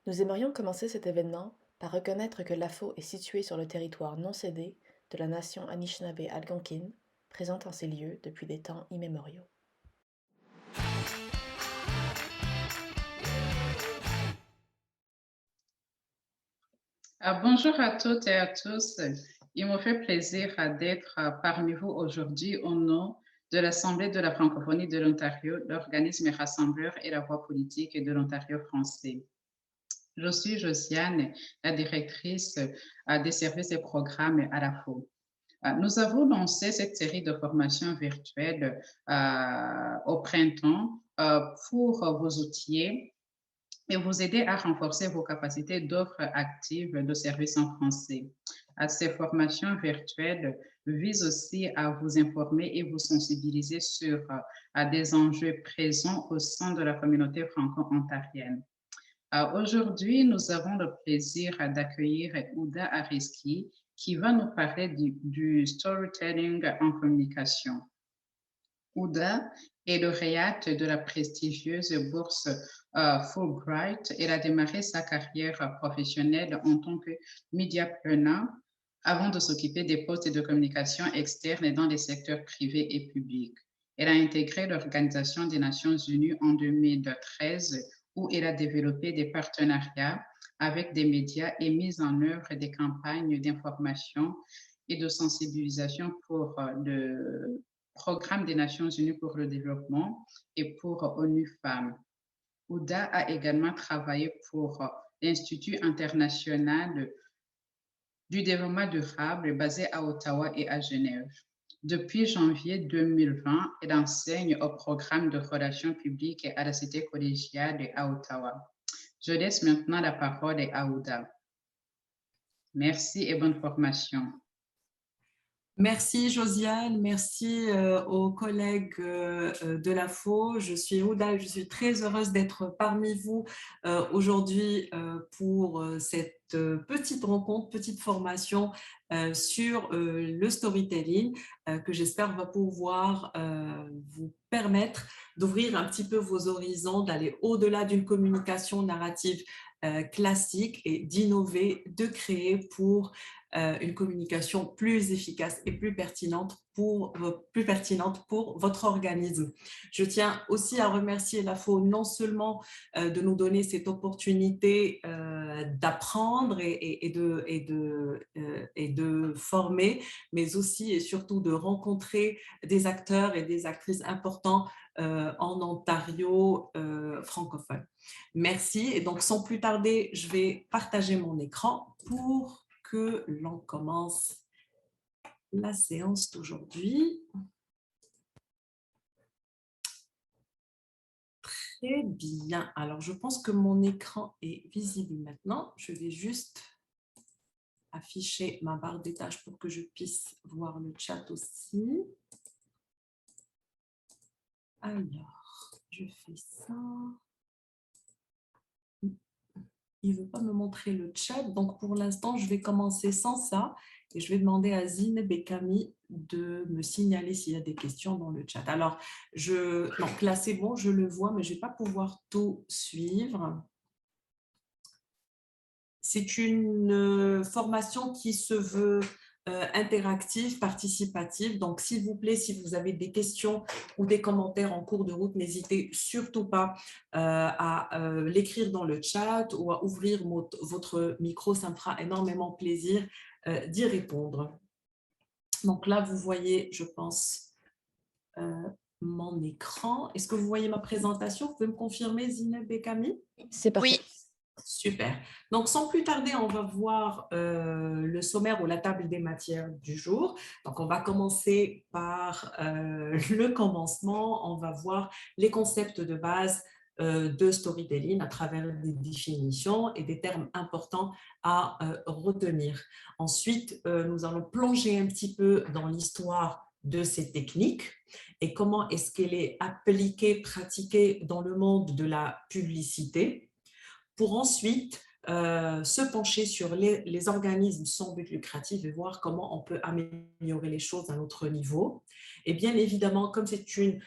Nous aimerions commencer cet événement par reconnaître que l'AFO est situé sur le territoire non cédé de la nation Anishinaabe-Algonquin, présente en ces lieux depuis des temps immémoriaux. Bonjour à toutes et à tous. Il me fait plaisir d'être parmi vous aujourd'hui au nom de l'Assemblée de la francophonie de l'Ontario, l'organisme rassembleur et la voix politique de l'Ontario français. Je suis Josiane, la directrice des services et programmes à la FO. Nous avons lancé cette série de formations virtuelles au printemps pour vous outiller et vous aider à renforcer vos capacités d'offres actives de services en français. Ces formations virtuelles visent aussi à vous informer et vous sensibiliser sur des enjeux présents au sein de la communauté franco-ontarienne. Aujourd'hui, nous avons le plaisir d'accueillir Ouda Ariski qui va nous parler du storytelling en communication. Ouda est lauréate de la prestigieuse bourse Fulbright. Elle a démarré sa carrière professionnelle en tant que mediapreneur avant de s'occuper des postes de communication externe dans les secteurs privés et publics. Elle a intégré l'Organisation des Nations Unies en 2013 où elle a développé des partenariats avec des médias et mis en œuvre des campagnes d'information et de sensibilisation pour le Programme des Nations Unies pour le développement et pour ONU Femmes. Ouda a également travaillé pour l'Institut international du développement durable basé à Ottawa et à Genève. Depuis janvier 2020, elle enseigne au programme de relations publiques à la Cité collégiale à Ottawa. Je laisse maintenant la parole à Ouda. Merci et bonne formation. Merci Josiane, merci aux collègues de la FO. Je suis Ouda et je suis très heureuse d'être parmi vous aujourd'hui pour cette petite rencontre, petite formation sur le storytelling que j'espère va pouvoir vous permettre d'ouvrir un petit peu vos horizons, d'aller au-delà d'une communication narrative classique et d'innover, de créer pour une communication plus efficace et plus pertinente pour votre organisme. Je tiens aussi à remercier la FO non seulement de nous donner cette opportunité d'apprendre et de former, mais aussi et surtout de rencontrer des acteurs et des actrices importants en Ontario francophone. Merci. Et donc, sans plus tarder, je vais partager mon écran pour que l'on commence la séance d'aujourd'hui. Très bien. Alors, je pense que mon écran est visible maintenant. Je vais juste afficher ma barre des tâches pour que je puisse voir le chat aussi. Alors, je fais ça. Il ne veut pas me montrer le chat, donc pour l'instant, je vais commencer sans ça et je vais demander à Zineb et Camille de me signaler s'il y a des questions dans le chat. Alors, donc là, c'est bon, je le vois, mais je ne vais pas pouvoir tout suivre. C'est une formation qui se veut interactive, participative. Donc, s'il vous plaît, si vous avez des questions ou des commentaires en cours de route, n'hésitez surtout pas à l'écrire dans le chat ou à ouvrir votre micro. Ça me fera énormément plaisir d'y répondre. Donc là, vous voyez, je pense, mon écran. Est-ce que vous voyez ma présentation? Vous pouvez me confirmer, Zineb et Camille? C'est parfait. Oui. Super. Donc, sans plus tarder, on va voir le sommaire ou la table des matières du jour. Donc, on va commencer par le commencement. On va voir les concepts de base de storytelling à travers des définitions et des termes importants à retenir. Ensuite, nous allons plonger un petit peu dans l'histoire de ces techniques et comment est-ce qu'elle est appliquée, pratiquée dans le monde de la publicité, pour ensuite se pencher sur les organismes sans but lucratif et voir comment on peut améliorer les choses à notre niveau. Et bien évidemment, comme c'est une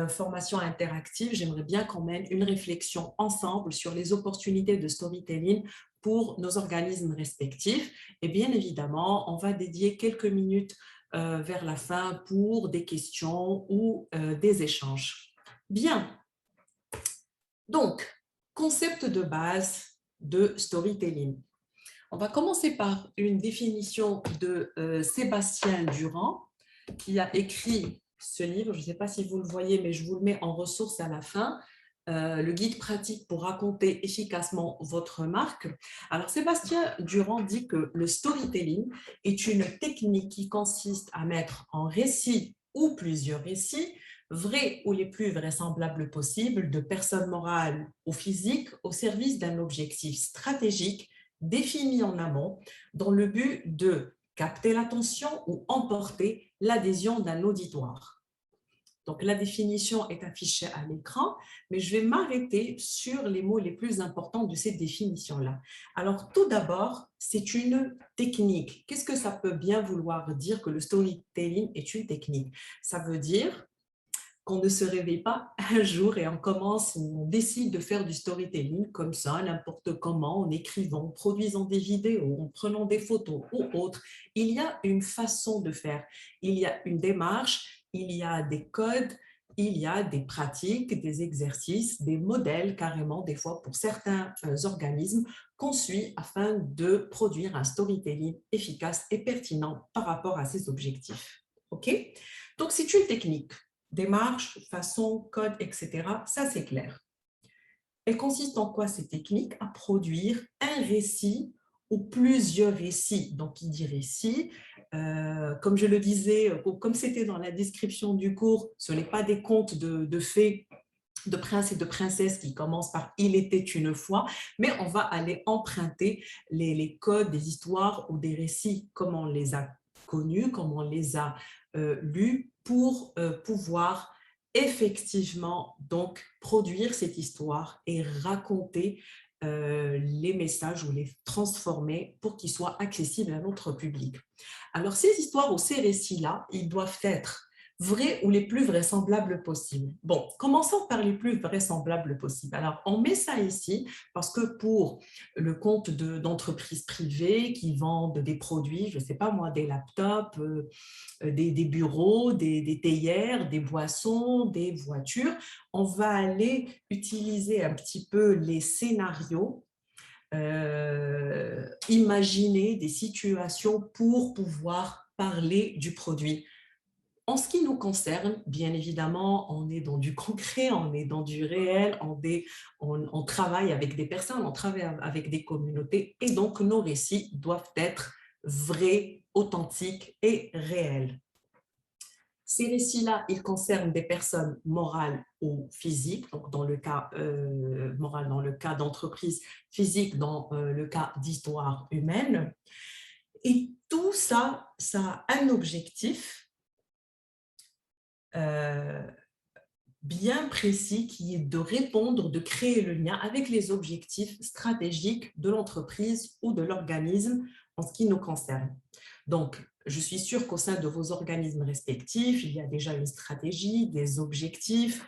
formation interactive, j'aimerais bien qu'on mène une réflexion ensemble sur les opportunités de storytelling pour nos organismes respectifs. Et bien évidemment, on va dédier quelques minutes vers la fin pour des questions ou des échanges. Bien, donc, concept de base de storytelling. On va commencer par une définition de Sébastien Durand, qui a écrit ce livre. Je ne sais pas si vous le voyez, mais je vous le mets en ressource à la fin. Le guide pratique pour raconter efficacement votre marque. Alors, Sébastien Durand dit que le storytelling est une technique qui consiste à mettre en récit ou plusieurs récits, vrais ou les plus vraisemblables possibles, de personnes morales ou physiques, au service d'un objectif stratégique défini en amont, dans le but de capter l'attention ou emporter l'adhésion d'un auditoire. Donc, la définition est affichée à l'écran, mais je vais m'arrêter sur les mots les plus importants de cette définition-là. Alors, tout d'abord, c'est une technique. Qu'est-ce que ça peut bien vouloir dire que le storytelling est une technique? Ça veut dire qu'on ne se réveille pas un jour et on décide de faire du storytelling comme ça, n'importe comment, en écrivant, en produisant des vidéos, en prenant des photos ou autre. Il y a une façon de faire, il y a une démarche, il y a des codes, il y a des pratiques, des exercices, des modèles carrément, des fois pour certains organismes, qu'on suit afin de produire un storytelling efficace et pertinent par rapport à ses objectifs. OK? Donc, c'est une technique. Démarche, façon, code, etc. Ça, c'est clair. Elle consiste en quoi ces techniques? À produire un récit ou plusieurs récits. Donc, qui dit récit, comme je le disais, comme c'était dans la description du cours, ce n'est pas des contes de fées, de princes et de princesses qui commencent par « il était une fois », mais on va aller emprunter les codes des histoires ou des récits, comme on les a connus, comme on les a lus, pour pouvoir effectivement donc produire cette histoire et raconter les messages ou les transformer pour qu'ils soient accessibles à notre public. Alors, ces histoires ou ces récits-là, ils doivent être vrais ou les plus vraisemblables possibles. Bon, commençons par les plus vraisemblables possibles. Alors, on met ça ici parce que pour le compte d'entreprises privées qui vendent des produits, je ne sais pas moi, des laptops, des bureaux, des théières, des boissons, des voitures, on va aller utiliser un petit peu les scénarios, imaginer des situations pour pouvoir parler du produit. En ce qui nous concerne, bien évidemment, on est dans du concret, on est dans du réel, on travaille avec des personnes, on travaille avec des communautés et donc nos récits doivent être vrais, authentiques et réels. Ces récits-là, ils concernent des personnes morales ou physiques, donc dans le cas moral, dans le cas d'entreprise, physique, dans le cas d'histoire humaine. Et tout ça, ça a un objectif bien précis qui est de répondre, de créer le lien avec les objectifs stratégiques de l'entreprise ou de l'organisme en ce qui nous concerne. Donc, je suis sûre qu'au sein de vos organismes respectifs, il y a déjà une stratégie, des objectifs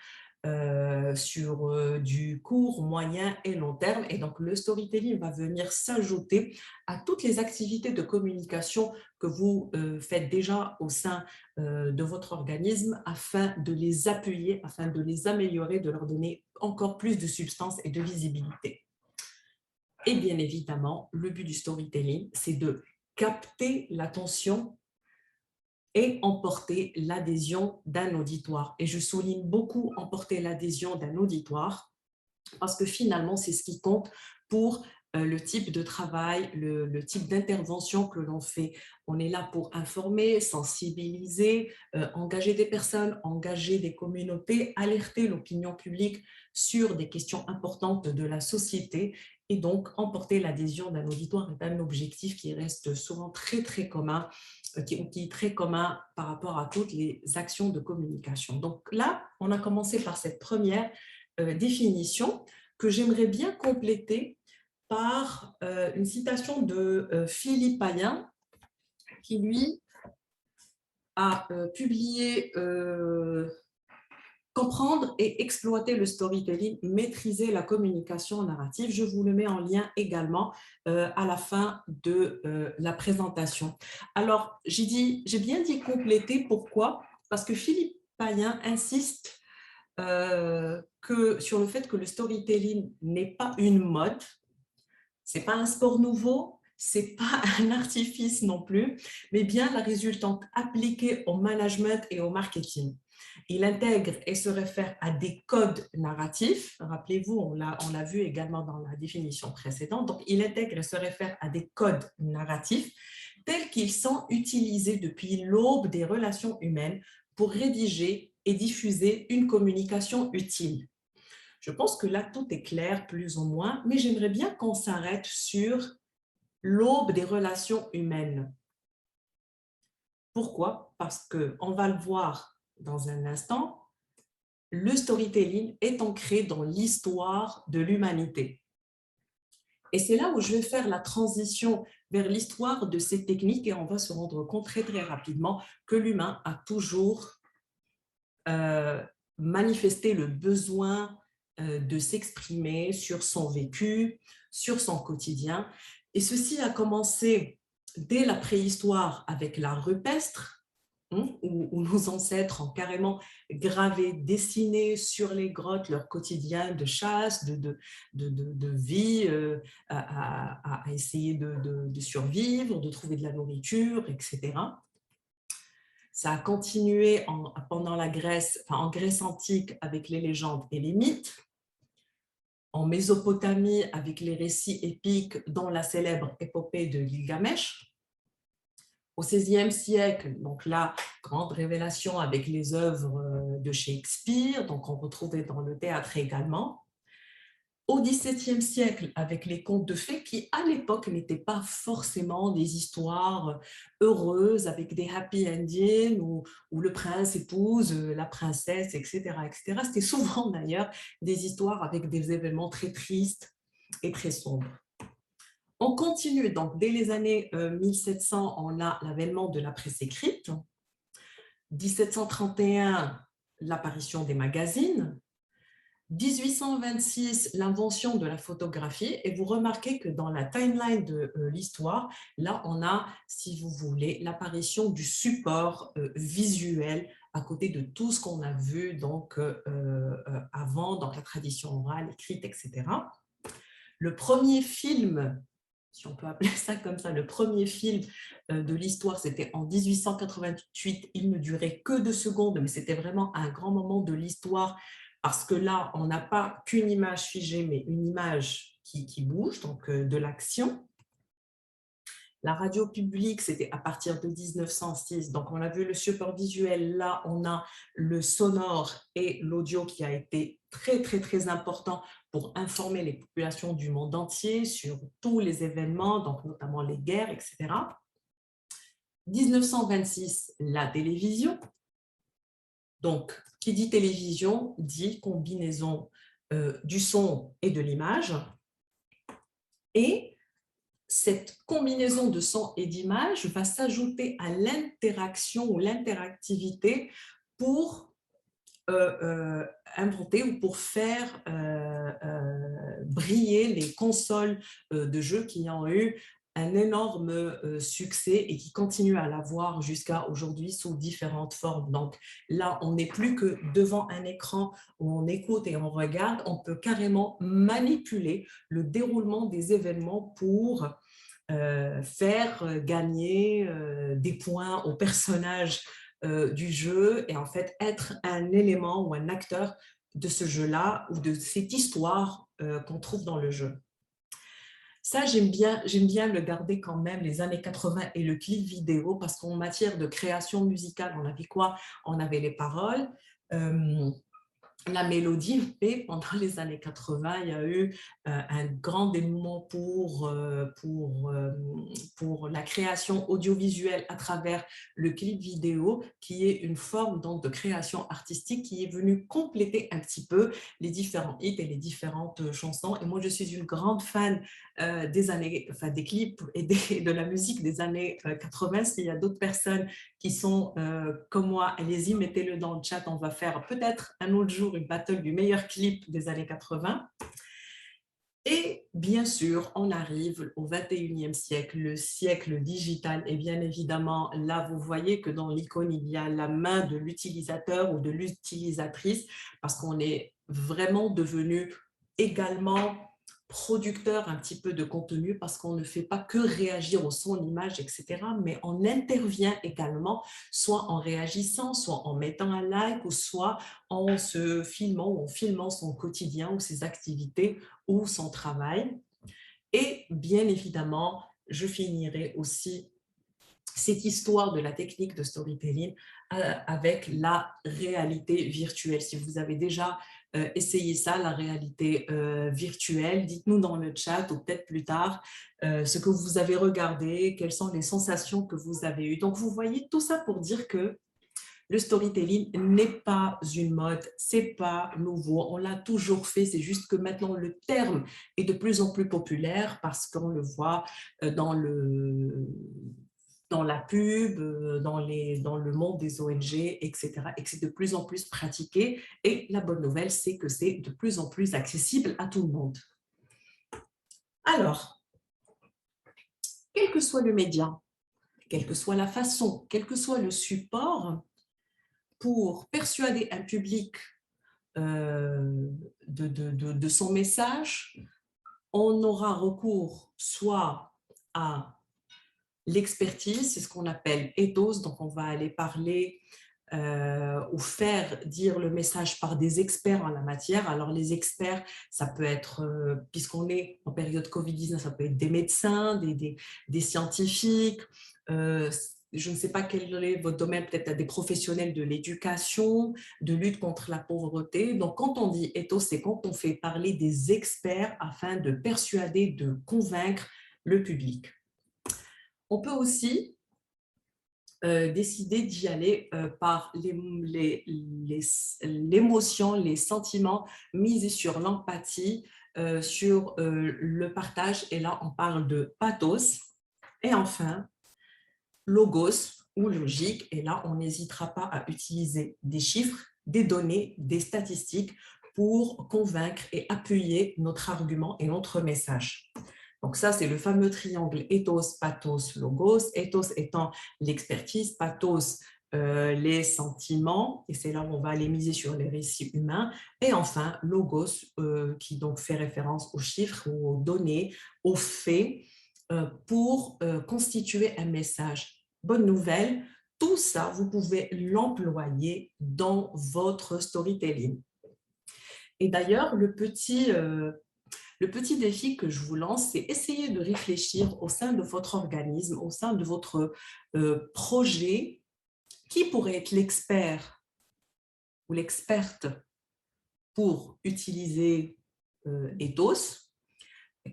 sur du court, moyen et long terme. Et donc, le storytelling va venir s'ajouter à toutes les activités de communication que vous faites déjà au sein de votre organisme afin de les appuyer, afin de les améliorer, de leur donner encore plus de substance et de visibilité. Et bien évidemment, le but du storytelling, c'est de capter l'attention et emporter l'adhésion d'un auditoire. Et je souligne beaucoup emporter l'adhésion d'un auditoire parce que finalement, c'est ce qui compte pour le type de travail, le type d'intervention que l'on fait. On est là pour informer, sensibiliser, engager des personnes, engager des communautés, alerter l'opinion publique sur des questions importantes de la société et donc emporter l'adhésion d'un auditoire est un objectif qui reste souvent très, très commun, qui est très commun par rapport à toutes les actions de communication. Donc là, on a commencé par cette première définition que j'aimerais bien compléter par une citation de Philippe Payen, qui lui a publié Comprendre et exploiter le storytelling, maîtriser la communication narrative. Je vous le mets en lien également à la fin de la présentation. Alors, j'ai bien dit compléter, pourquoi? Parce que Philippe Payen insiste sur le fait que le storytelling n'est pas une mode, c'est pas un sport nouveau, c'est pas un artifice non plus, mais bien la résultante appliquée au management et au marketing. Il intègre et se réfère à des codes narratifs. Rappelez-vous, on l'a vu également dans la définition précédente. Donc, il intègre et se réfère à des codes narratifs tels qu'ils sont utilisés depuis l'aube des relations humaines pour rédiger et diffuser une communication utile. Je pense que là, tout est clair, plus ou moins, mais j'aimerais bien qu'on s'arrête sur l'aube des relations humaines. Pourquoi? Parce qu'on va le voir dans un instant, le storytelling est ancré dans l'histoire de l'humanité. Et c'est là où je vais faire la transition vers l'histoire de ces techniques et on va se rendre compte très, très rapidement que l'humain a toujours manifesté le besoin de s'exprimer sur son vécu, sur son quotidien. Et ceci a commencé dès la préhistoire avec l'art rupestre, où nos ancêtres ont carrément gravé, dessiné sur les grottes leur quotidien de chasse, de vie, à essayer de survivre, de trouver de la nourriture, etc. Ça a continué pendant la Grèce, en Grèce antique avec les légendes et les mythes, en Mésopotamie avec les récits épiques dont la célèbre épopée de Gilgamesh. Au XVIe siècle, donc là, grande révélation avec les œuvres de Shakespeare, donc on retrouvait dans le théâtre également. Au XVIIe siècle, avec les contes de fées qui, à l'époque, n'étaient pas forcément des histoires heureuses avec des happy endings où le prince épouse la princesse, etc., etc. C'était souvent d'ailleurs des histoires avec des événements très tristes et très sombres. On continue, donc dès les années 1700, on a l'avènement de la presse écrite. 1731, l'apparition des magazines. 1826, l'invention de la photographie, et vous remarquez que dans la timeline de l'histoire, là, on a, si vous voulez, l'apparition du support visuel à côté de tout ce qu'on a vu donc, avant, dans la tradition orale, écrite, etc. Le premier film, si on peut appeler ça comme ça, le premier film de l'histoire, c'était en 1888. Il ne durait que 2 secondes, mais c'était vraiment un grand moment de l'histoire parce que là, on n'a pas qu'une image figée, mais une image qui bouge, donc de l'action. La radio publique, c'était à partir de 1906. Donc, on a vu le support visuel. Là, on a le sonore et l'audio qui a été très, très, très important pour informer les populations du monde entier sur tous les événements, donc notamment les guerres, etc. 1926, la télévision. Donc, qui dit télévision dit combinaison du son et de l'image. Et cette combinaison de son et d'image va s'ajouter à l'interaction ou l'interactivité pour inventer ou pour faire briller les consoles de jeux qui ont eu un énorme succès et qui continuent à l'avoir jusqu'à aujourd'hui sous différentes formes. Donc là, on n'est plus que devant un écran où on écoute et on regarde, on peut carrément manipuler le déroulement des événements pour faire gagner des points aux personnages du jeu et en fait être un élément ou un acteur de ce jeu-là ou de cette histoire qu'on trouve dans le jeu. Ça, j'aime bien le garder quand même, les années 80 et le clip vidéo, parce qu'en matière de création musicale, on avait quoi? On avait les paroles, la mélodie, mais pendant les années 80, il y a eu un grand dénouement pour la création audiovisuelle à travers le clip vidéo, qui est une forme donc, de création artistique qui est venue compléter un petit peu les différents hits et les différentes chansons. Et moi, je suis une grande fan des clips et de la musique des années 80. S'il y a d'autres personnes qui sont comme moi, allez-y, mettez-le dans le chat, on va faire peut-être un autre jour une battle du meilleur clip des années 80. Et bien sûr, on arrive au 21e siècle, le siècle digital. Et bien évidemment, là, vous voyez que dans l'icône, il y a la main de l'utilisateur ou de l'utilisatrice parce qu'on est vraiment devenu également producteur un petit peu de contenu parce qu'on ne fait pas que réagir au son, l'image, etc. Mais on intervient également, soit en réagissant, soit en mettant un like, ou soit en se filmant ou en filmant son quotidien ou ses activités ou son travail. Et bien évidemment, je finirai aussi cette histoire de la technique de storytelling avec la réalité virtuelle. Si vous avez déjà essayé ça, la réalité virtuelle, dites-nous dans le chat ou peut-être plus tard ce que vous avez regardé, quelles sont les sensations que vous avez eues. Donc, vous voyez tout ça pour dire que le storytelling n'est pas une mode, c'est pas nouveau, on l'a toujours fait, c'est juste que maintenant le terme est de plus en plus populaire parce qu'on le voit dans la pub, dans le monde des ONG, etc. Et que c'est de plus en plus pratiqué. Et la bonne nouvelle, c'est que c'est de plus en plus accessible à tout le monde. Alors, quel que soit le média, quelle que soit la façon, quel que soit le support, pour persuader un public de son message, on aura recours soit à l'expertise, c'est ce qu'on appelle ethos, donc on va aller parler ou faire dire le message par des experts en la matière. Alors les experts, ça peut être, puisqu'on est en période Covid-19, ça peut être des médecins, des scientifiques, je ne sais pas quel est votre domaine, peut-être des professionnels de l'éducation, de lutte contre la pauvreté. Donc, quand on dit ethos, c'est quand on fait parler des experts afin de persuader, de convaincre le public. On peut aussi décider d'y aller par l'émotion, les sentiments, miser sur l'empathie, sur le partage. Et là, on parle de pathos. Et enfin, logos ou logique, et là, on n'hésitera pas à utiliser des chiffres, des données, des statistiques pour convaincre et appuyer notre argument et notre message. Donc ça, c'est le fameux triangle ethos, pathos, logos. Ethos étant l'expertise, pathos, les sentiments, et c'est là où on va aller miser sur les récits humains. Et enfin, logos, qui donc fait référence aux chiffres ou aux données, aux faits, pour constituer un message. Bonne nouvelle, tout ça, vous pouvez l'employer dans votre storytelling. Et d'ailleurs, le petit défi que je vous lance, c'est essayer de réfléchir au sein de votre organisme, au sein de votre projet, qui pourrait être l'expert ou l'experte pour utiliser ethos.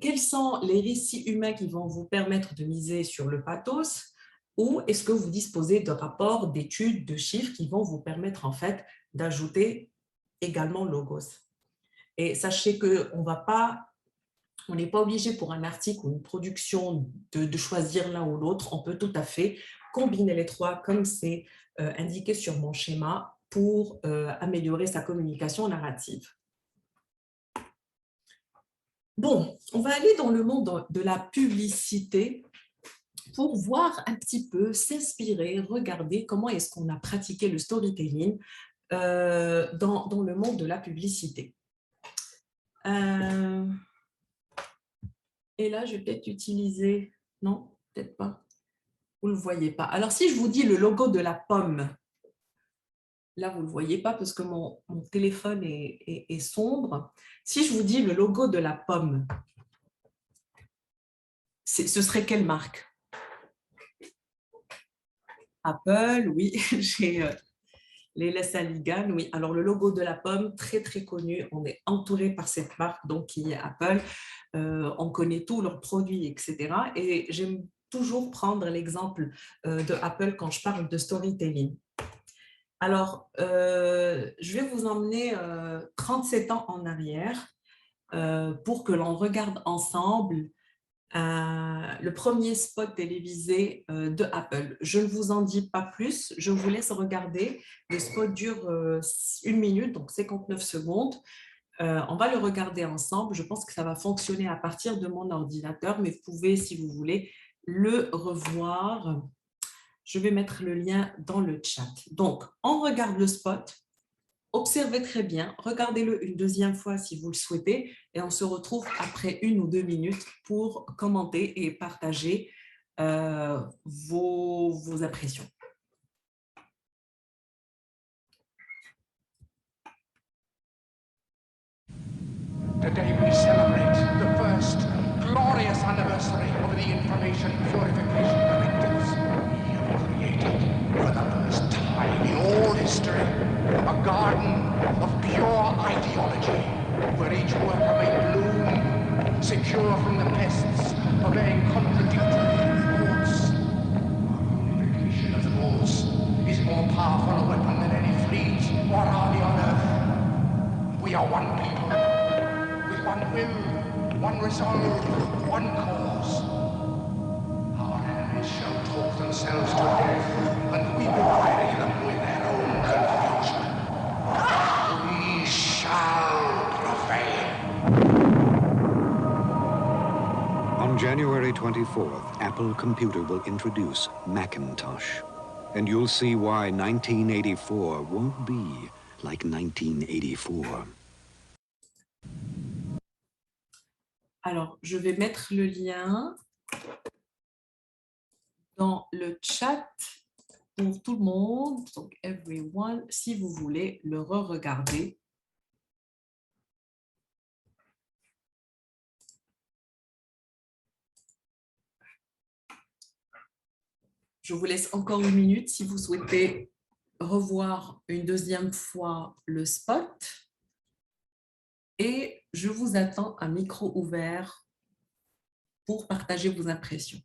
Quels sont les récits humains qui vont vous permettre de miser sur le pathos, ou est-ce que vous disposez de rapports, d'études, de chiffres qui vont vous permettre en fait d'ajouter également logos. Et sachez qu'on n'est pas obligé pour un article ou une production de choisir l'un ou l'autre. On peut tout à fait combiner les trois comme c'est indiqué sur mon schéma pour améliorer sa communication narrative. Bon, on va aller dans le monde de la publicité pour voir un petit peu, s'inspirer, regarder comment est-ce qu'on a pratiqué le storytelling dans le monde de la publicité. Et là, je vais peut-être utiliser... Non, peut-être pas. Vous ne le voyez pas. Alors, si je vous dis le logo de la pomme, là, vous ne le voyez pas parce que mon téléphone est sombre. Si je vous dis le logo de la pomme, ce serait quelle marque? Apple, oui, j'ai Leila Saligan, oui. Alors, le logo de la pomme, très, très connu. On est entouré par cette marque, donc, qui est Apple. On connaît tous leurs produits, etc. Et j'aime toujours prendre l'exemple de Apple quand je parle de storytelling. Alors, je vais vous emmener 37 ans en arrière pour que l'on regarde ensemble le premier spot télévisé de Apple. Je ne vous en dis pas plus, je vous laisse regarder. Le spot dure 1 minute, donc 59 secondes. On va le regarder ensemble. Je pense que ça va fonctionner à partir de mon ordinateur, mais vous pouvez, si vous voulez, le revoir. Je vais mettre le lien dans le chat. Donc, on regarde le spot. Observez très bien, regardez-le une deuxième fois si vous le souhaitez et on se retrouve après 1 ou 2 minutes pour commenter et partager vos impressions. Today we celebrate the first glorious anniversary of the information purification directives. We have created for the first time in all history a garden of pure ideology where each worker may bloom, secure from the pests, obeying contradictory reports. Our unification of the laws is more powerful a weapon than any fleet or army on earth. We are one people, with one will, one resolve, one cause. Our enemies shall talk themselves to death, and we will bury them with their own confusion. We shall prevail. On January 24th, Apple Computer will introduce Macintosh. And you'll see why 1984 won't be like 1984. Alors, je vais mettre le lien dans le chat pour tout le monde, donc everyone, si vous voulez le re-regarder. Je vous laisse encore 1 minute si vous souhaitez revoir une deuxième fois le spot. Et je vous attends à micro ouvert pour partager vos impressions.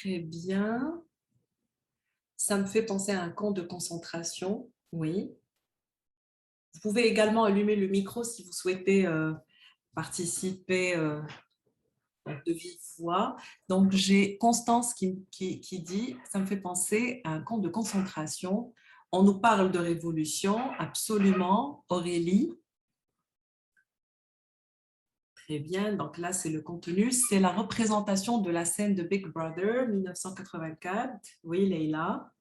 Très bien. Ça me fait penser à un camp de concentration, oui. Vous pouvez également allumer le micro si vous souhaitez participer de vive voix. Donc, j'ai Constance qui dit, ça me fait penser à un camp de concentration. On nous parle de révolution, absolument. Aurélie. Très bien, donc là, c'est le contenu. C'est la représentation de la scène de Big Brother 1984. Oui, Leïla.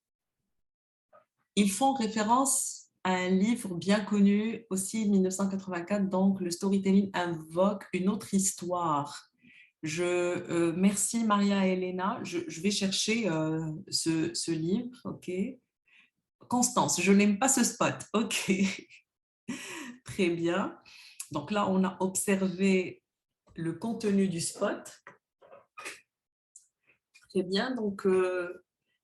Ils font référence à un livre bien connu, aussi 1984, donc le storytelling invoque une autre histoire. Merci Maria et Elena, je vais chercher ce livre, ok. Constance, je n'aime pas ce spot, ok. Très bien. Donc là, on a observé le contenu du spot. Très bien. Donc,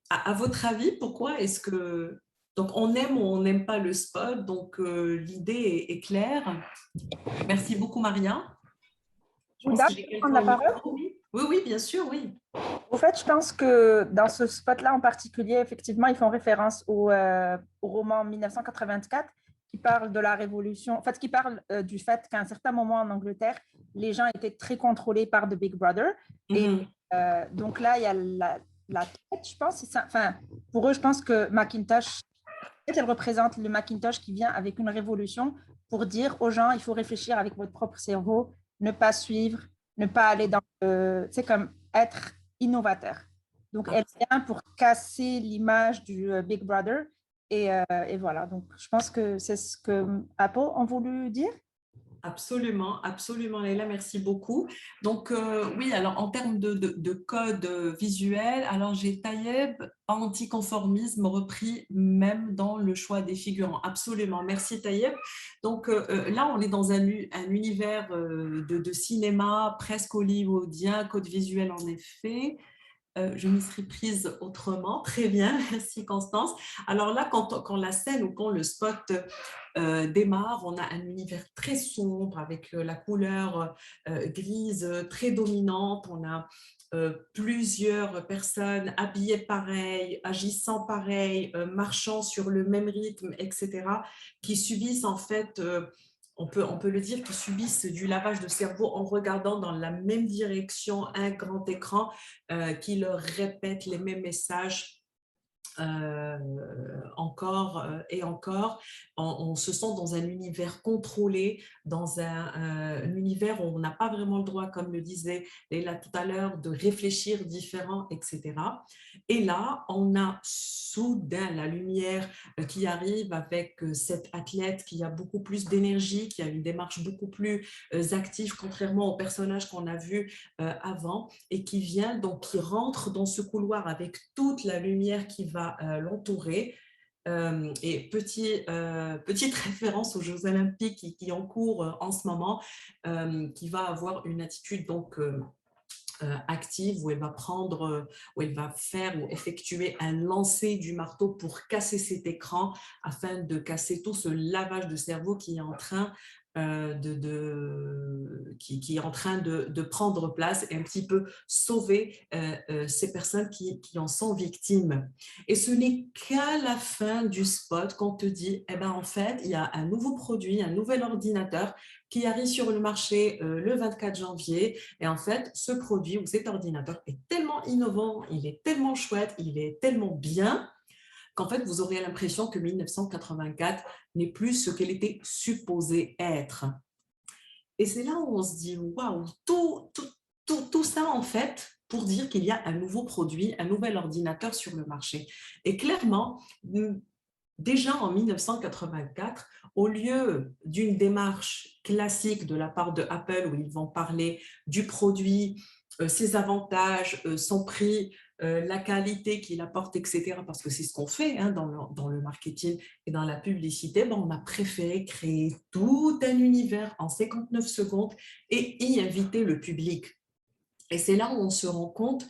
à votre avis, pourquoi est-ce que... Donc, on aime ou on n'aime pas le spot. Donc, l'idée est claire. Merci beaucoup, Maria. Je peux prendre la parole? Oui, bien sûr, oui. Au fait, je pense que dans ce spot-là en particulier, effectivement, ils font référence au roman 1984 qui parle de la révolution, en fait, qui parle du fait qu'à un certain moment en Angleterre, les gens étaient très contrôlés par The Big Brother. Et donc là, il y a la tête, je pense. Enfin, pour eux, je pense que Macintosh elle représente le Macintosh qui vient avec une révolution pour dire aux gens, il faut réfléchir avec votre propre cerveau, ne pas suivre, ne pas aller dans le... C'est comme être innovateur. Donc, elle vient pour casser l'image du Big Brother. Et voilà, donc je pense que c'est ce que Apple a voulu dire. Absolument, absolument, Leïla, merci beaucoup. Donc, oui, alors en termes de code visuel, alors j'ai Taïeb, anticonformisme repris même dans le choix des figurants. Absolument, merci Taïeb. Donc là, on est dans un univers de cinéma presque hollywoodien, code visuel en effet. Je m'y serais prise autrement. Très bien, merci Constance. Alors là, quand la scène ou quand le spot démarre, on a un univers très sombre avec la couleur grise très dominante. On a plusieurs personnes habillées pareil, agissant pareil, marchant sur le même rythme, etc., qui subissent en fait... on peut le dire, qui subissent du lavage de cerveau en regardant dans la même direction un grand écran qui leur répète les mêmes messages encore et encore. On se sent dans un univers contrôlé, dans un univers où on n'a pas vraiment le droit, comme le disait Leïla tout à l'heure, de réfléchir différent, etc. Et là, on a soudain la lumière qui arrive avec cette athlète qui a beaucoup plus d'énergie, qui a une démarche beaucoup plus active, contrairement au personnage qu'on a vu avant, et qui vient, donc qui rentre dans ce couloir avec toute la lumière qui va l'entourer. Et petite référence aux Jeux Olympiques qui ont cours en ce moment, qui va avoir une attitude donc active où elle va prendre, où elle va faire ou effectuer un lancer du marteau pour casser cet écran afin de casser tout ce lavage de cerveau qui est en train qui est en train de prendre place et un petit peu sauver ces personnes qui en sont victimes. Et ce n'est qu'à la fin du spot qu'on te dit, eh ben, en fait, il y a un nouveau produit, un nouvel ordinateur qui arrive sur le marché le 24 janvier. Et en fait, ce produit ou cet ordinateur est tellement innovant, il est tellement chouette, il est tellement bien qu'en fait, vous aurez l'impression que 1984 n'est plus ce qu'elle était supposée être. Et c'est là où on se dit, waouh, tout ça, en fait, pour dire qu'il y a un nouveau produit, un nouvel ordinateur sur le marché. Et clairement, déjà en 1984, au lieu d'une démarche classique de la part de Apple où ils vont parler du produit, ses avantages, son prix, la qualité qu'il apporte, etc., parce que c'est ce qu'on fait dans le marketing et dans la publicité, on a préféré créer tout un univers en 59 secondes et y inviter le public. Et c'est là où on se rend compte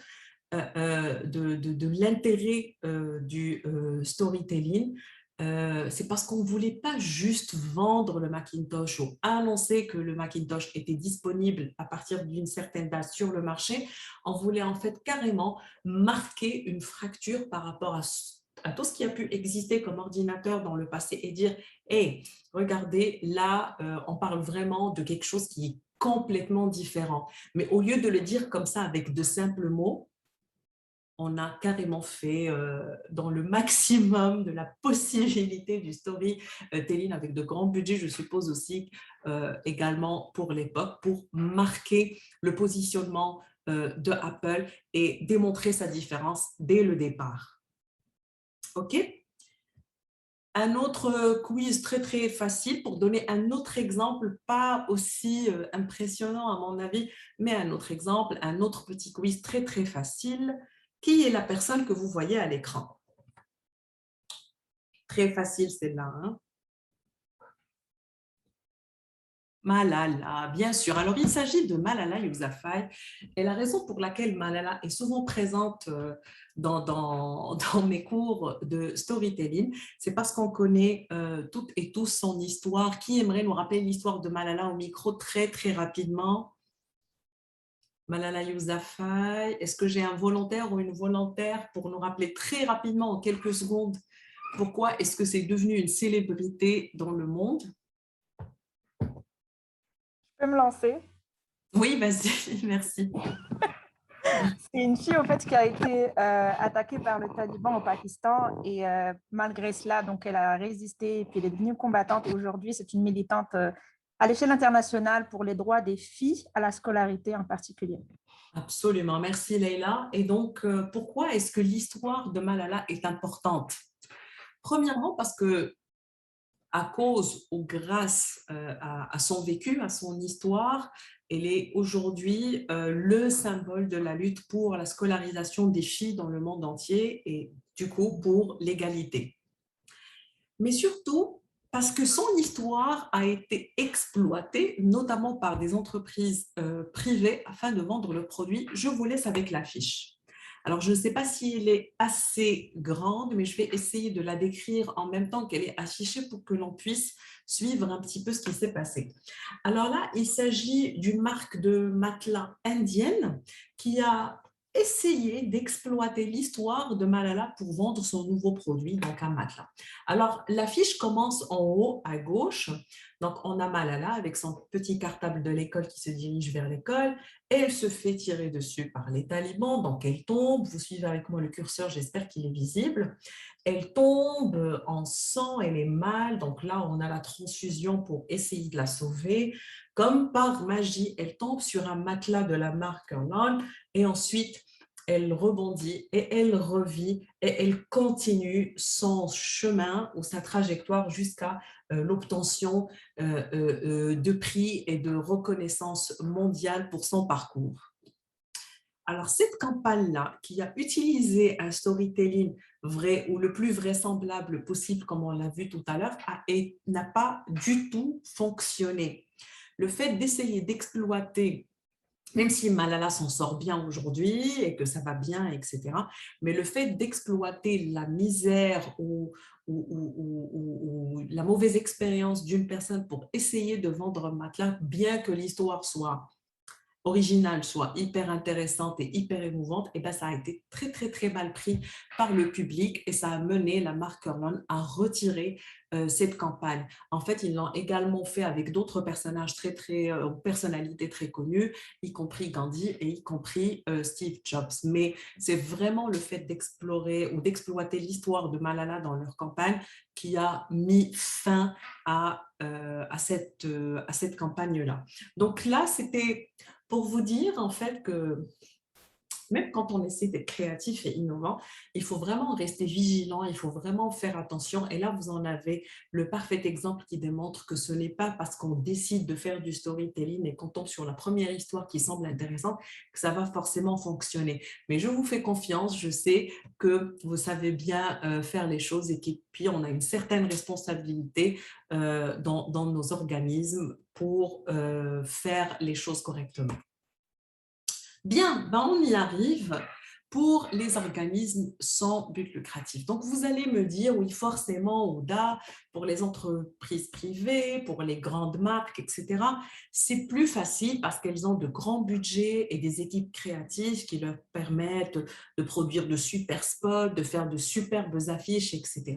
de l'intérêt du storytelling. C'est parce qu'on ne voulait pas juste vendre le Macintosh ou annoncer que le Macintosh était disponible à partir d'une certaine date sur le marché. On voulait en fait carrément marquer une fracture par rapport à tout ce qui a pu exister comme ordinateur dans le passé et dire « Hey, regardez, là, on parle vraiment de quelque chose qui est complètement différent. » Mais au lieu de le dire comme ça avec de simples mots, on a carrément fait dans le maximum de la possibilité du storytelling avec de grands budgets, je suppose aussi également pour l'époque, pour marquer le positionnement de Apple et démontrer sa différence dès le départ. OK ? Un autre quiz très, très facile pour donner un autre exemple, pas aussi impressionnant à mon avis, mais un autre exemple, un autre petit quiz très, très facile. Qui est la personne que vous voyez à l'écran? Très facile, celle-là. Hein? Malala, bien sûr. Alors, il s'agit de Malala Yousafzai. Et la raison pour laquelle Malala est souvent présente dans mes cours de storytelling, c'est parce qu'on connaît toutes et tous son histoire. Qui aimerait nous rappeler l'histoire de Malala au micro très, très rapidement? Malala Yousafzai, est-ce que j'ai un volontaire ou une volontaire pour nous rappeler très rapidement en quelques secondes pourquoi est-ce que c'est devenu une célébrité dans le monde? Je peux me lancer? Oui, vas-y, merci. C'est une fille, en fait, qui a été attaquée par le Taliban au Pakistan et malgré cela, donc, elle a résisté et puis elle est devenue combattante. Et aujourd'hui, c'est une militante à l'échelle internationale pour les droits des filles à la scolarité en particulier. Absolument, merci Leïla. Et donc, pourquoi est-ce que l'histoire de Malala est importante? Premièrement, parce que à cause ou grâce à son vécu, à son histoire, elle est aujourd'hui le symbole de la lutte pour la scolarisation des filles dans le monde entier et du coup pour l'égalité. Mais surtout parce que son histoire a été exploitée, notamment par des entreprises privées afin de vendre le produit. Je vous laisse avec l'affiche. Alors, je ne sais pas si elle est assez grande, mais je vais essayer de la décrire en même temps qu'elle est affichée pour que l'on puisse suivre un petit peu ce qui s'est passé. Alors là, il s'agit d'une marque de matelas indienne qui a essayé d'exploiter l'histoire de Malala pour vendre son nouveau produit, donc un matelas. Alors, l'affiche commence en haut à gauche. Donc, on a Malala avec son petit cartable de l'école qui se dirige vers l'école. Elle se fait tirer dessus par les talibans, donc elle tombe. Vous suivez avec moi le curseur, j'espère qu'il est visible. Elle tombe en sang, elle est mal. Donc là, on a la transfusion pour essayer de la sauver. Comme par magie, elle tombe sur un matelas de la marque Herland et ensuite, elle rebondit et elle revit et elle continue son chemin ou sa trajectoire jusqu'à l'obtention de prix et de reconnaissance mondiale pour son parcours. Alors, cette campagne-là, qui a utilisé un storytelling vrai ou le plus vraisemblable possible, comme on l'a vu tout à l'heure, n'a pas du tout fonctionné. Le fait d'essayer d'exploiter, même si Malala s'en sort bien aujourd'hui et que ça va bien, etc., mais le fait d'exploiter la misère ou la mauvaise expérience d'une personne pour essayer de vendre un matelas, bien que l'histoire soit originale, soit hyper intéressante et hyper émouvante, et bien ça a été très, très, très mal pris par le public et ça a mené la marque Herland à retirer cette campagne. En fait, ils l'ont également fait avec d'autres personnages personnalités très connues, y compris Gandhi et y compris Steve Jobs. Mais c'est vraiment le fait d'explorer ou d'exploiter l'histoire de Malala dans leur campagne qui a mis fin à cette campagne-là. Donc là, c'était pour vous dire en fait que même quand on essaie d'être créatif et innovant, il faut vraiment rester vigilant, il faut vraiment faire attention. Et là, vous en avez le parfait exemple qui démontre que ce n'est pas parce qu'on décide de faire du storytelling et qu'on tombe sur la première histoire qui semble intéressante que ça va forcément fonctionner. Mais je vous fais confiance, je sais que vous savez bien faire les choses et puis on a une certaine responsabilité dans nos organismes pour faire les choses correctement. Bien, ben on y arrive pour les organismes sans but lucratif. Donc, vous allez me dire, oui, forcément, Ouda, pour les entreprises privées, pour les grandes marques, etc., c'est plus facile parce qu'elles ont de grands budgets et des équipes créatives qui leur permettent de produire de super spots, de faire de superbes affiches, etc.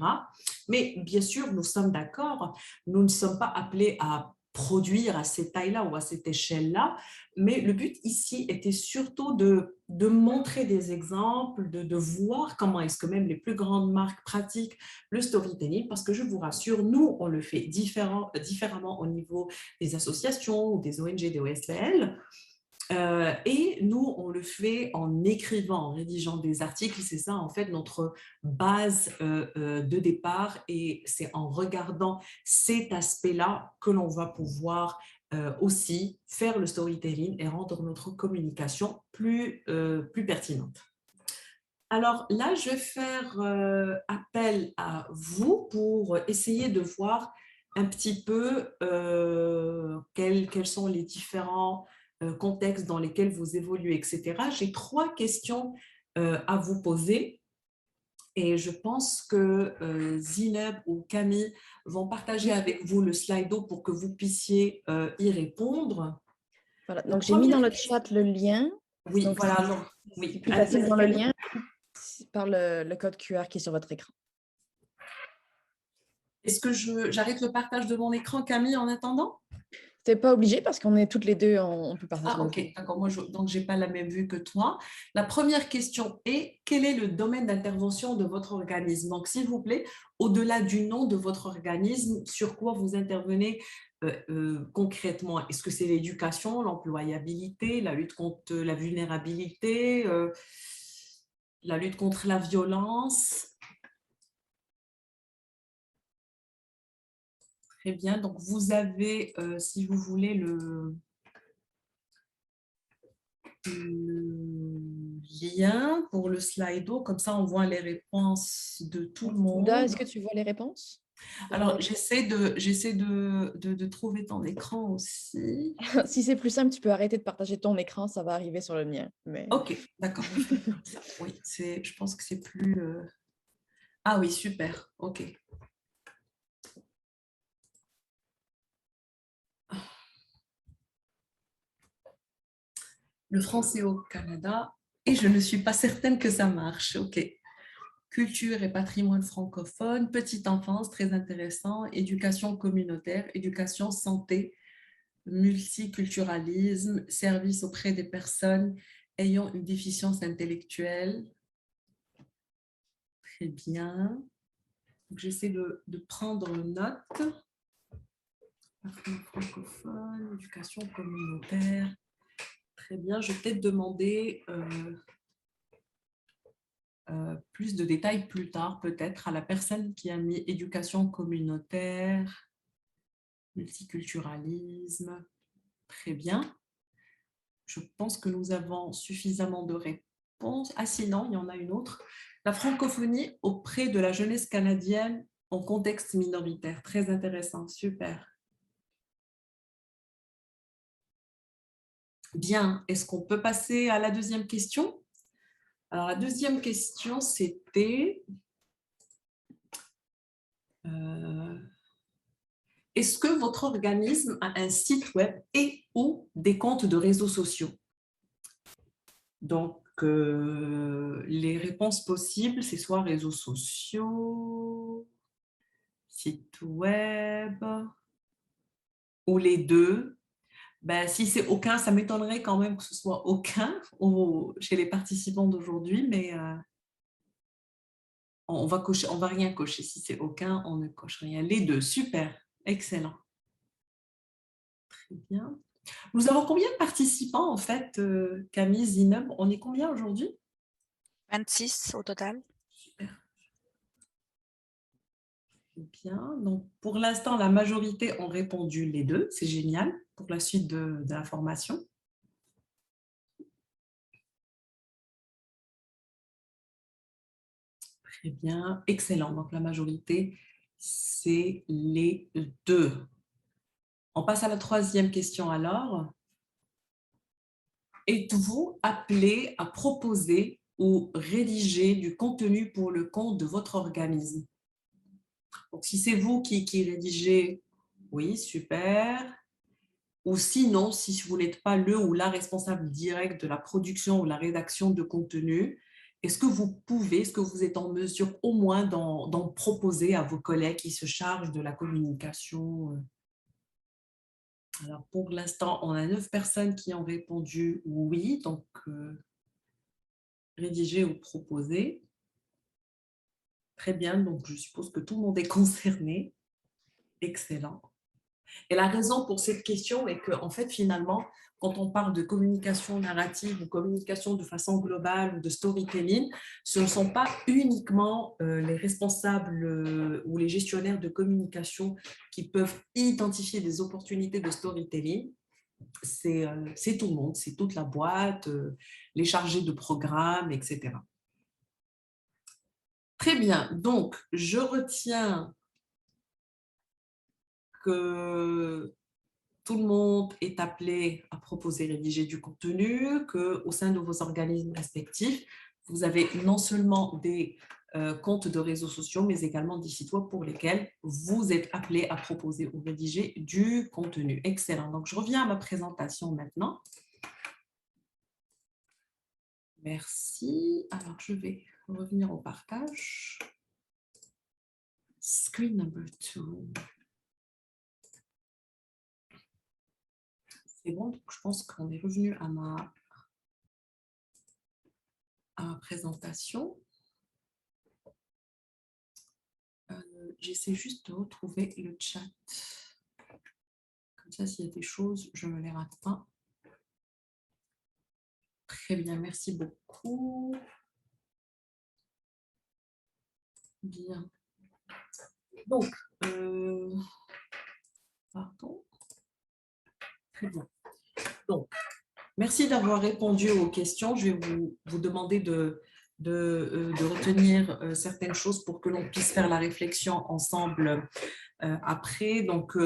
Mais bien sûr, nous sommes d'accord, nous ne sommes pas appelés à produire à cette taille-là ou à cette échelle-là, mais le but ici était surtout de montrer des exemples, de voir comment est-ce que même les plus grandes marques pratiquent le storytelling, parce que je vous rassure, nous, on le fait différemment au niveau des associations ou des ONG, des OSBL, et nous, on le fait en écrivant, en rédigeant des articles. C'est ça, en fait, notre base de départ. Et c'est en regardant cet aspect-là que l'on va pouvoir aussi faire le storytelling et rendre notre communication plus pertinente. Alors là, je vais faire appel à vous pour essayer de voir un petit peu quels sont les différents contextes dans lesquels vous évoluez, etc. J'ai 3 questions à vous poser et je pense que Zineb ou Camille vont partager avec vous le Slido pour que vous puissiez y répondre. Voilà, donc j'ai mis dans le chat le lien. Oui, donc voilà. C'est plus facile dans le lien par le code QR qui est sur votre écran. Est-ce que j'arrête le partage de mon écran, Camille, en attendant? Tu n'es pas obligé parce qu'on est toutes les deux, on peut partager Ah, notre ok, vue. d'accord. Moi, donc, je n'ai pas la même vue que toi. La première question est, quel est le domaine d'intervention de votre organisme? Donc, s'il vous plaît, au-delà du nom de votre organisme, sur quoi vous intervenez concrètement? Est-ce que c'est l'éducation, l'employabilité, la lutte contre la vulnérabilité, la lutte contre la violence? Très bien. Donc, vous avez, si vous voulez, le lien pour le Slido. Comme ça, on voit les réponses de tout le Ouda, est-ce monde. que tu vois les réponses? Alors, j'essaie de trouver ton écran aussi. Si c'est plus simple, tu peux arrêter de partager ton écran, ça va arriver sur le mien. Mais... Ok, d'accord, on fait comme ça. Oui, je pense que c'est plus... Ah oui, super, ok. Le français au Canada, et je ne suis pas certaine que ça marche. Ok. Culture et patrimoine francophone, petite enfance, très intéressant, éducation communautaire, éducation santé, multiculturalisme, service auprès des personnes ayant une déficience intellectuelle. Très bien. J'essaie de prendre note. Francophone, éducation communautaire. Très bien. Je vais peut-être demander plus de détails plus tard, peut-être, à la personne qui a mis éducation communautaire, multiculturalisme. Très bien. Je pense que nous avons suffisamment de réponses. Ah, sinon, il y en a une autre. La francophonie auprès de la jeunesse canadienne en contexte minoritaire. Très intéressant, super. Bien, est-ce qu'on peut passer à la deuxième question? Alors, la deuxième question, c'était... est-ce que votre organisme a un site web et ou des comptes de réseaux sociaux? Donc, les réponses possibles, c'est soit réseaux sociaux, site web, ou les deux. Ben, si c'est aucun, ça m'étonnerait quand même que ce soit aucun chez les participants d'aujourd'hui, mais on va rien cocher. Si c'est aucun, on ne coche rien. Les deux, super, excellent. Très bien. Nous avons combien de participants, en fait, Camille, Zineb? On est combien aujourd'hui? 26 au total. Super. Bien. Donc, pour l'instant, la majorité ont répondu les deux. C'est génial pour la suite de la formation. Très bien. Excellent. Donc, la majorité, c'est les deux. On passe à la troisième question alors. Êtes-vous appelé à proposer ou rédiger du contenu pour le compte de votre organisme? Donc, si c'est vous qui rédigez, oui, super. Ou sinon, si vous n'êtes pas le ou la responsable direct de la production ou la rédaction de contenu, est-ce que vous êtes en mesure au moins d'en proposer à vos collègues qui se chargent de la communication? Alors, pour l'instant, on a 9 personnes qui ont répondu oui, donc rédiger ou proposer. Très bien, donc je suppose que tout le monde est concerné. Excellent. Et la raison pour cette question est qu'en fait, finalement, quand on parle de communication narrative ou communication de façon globale ou de storytelling, ce ne sont pas uniquement les responsables ou les gestionnaires de communication qui peuvent identifier des opportunités de storytelling. C'est tout le monde, c'est toute la boîte, les chargés de programme, etc. Très bien, donc je retiens que tout le monde est appelé à proposer et rédiger du contenu, qu'au sein de vos organismes respectifs, vous avez non seulement des comptes de réseaux sociaux, mais également des sites web pour lesquels vous êtes appelé à proposer ou rédiger du contenu. Excellent. Donc, je reviens à ma présentation maintenant. Merci. Alors, je vais revenir au partage. Screen number 2. C'est bon, donc je pense qu'on est revenu à ma présentation. J'essaie juste de retrouver le chat. Comme ça, s'il y a des choses, je ne me les rate pas. Très bien, merci beaucoup. Bien. Donc, pardon. Très bien. Donc, merci d'avoir répondu aux questions. Je vais vous demander de retenir certaines choses pour que l'on puisse faire la réflexion ensemble après. Donc,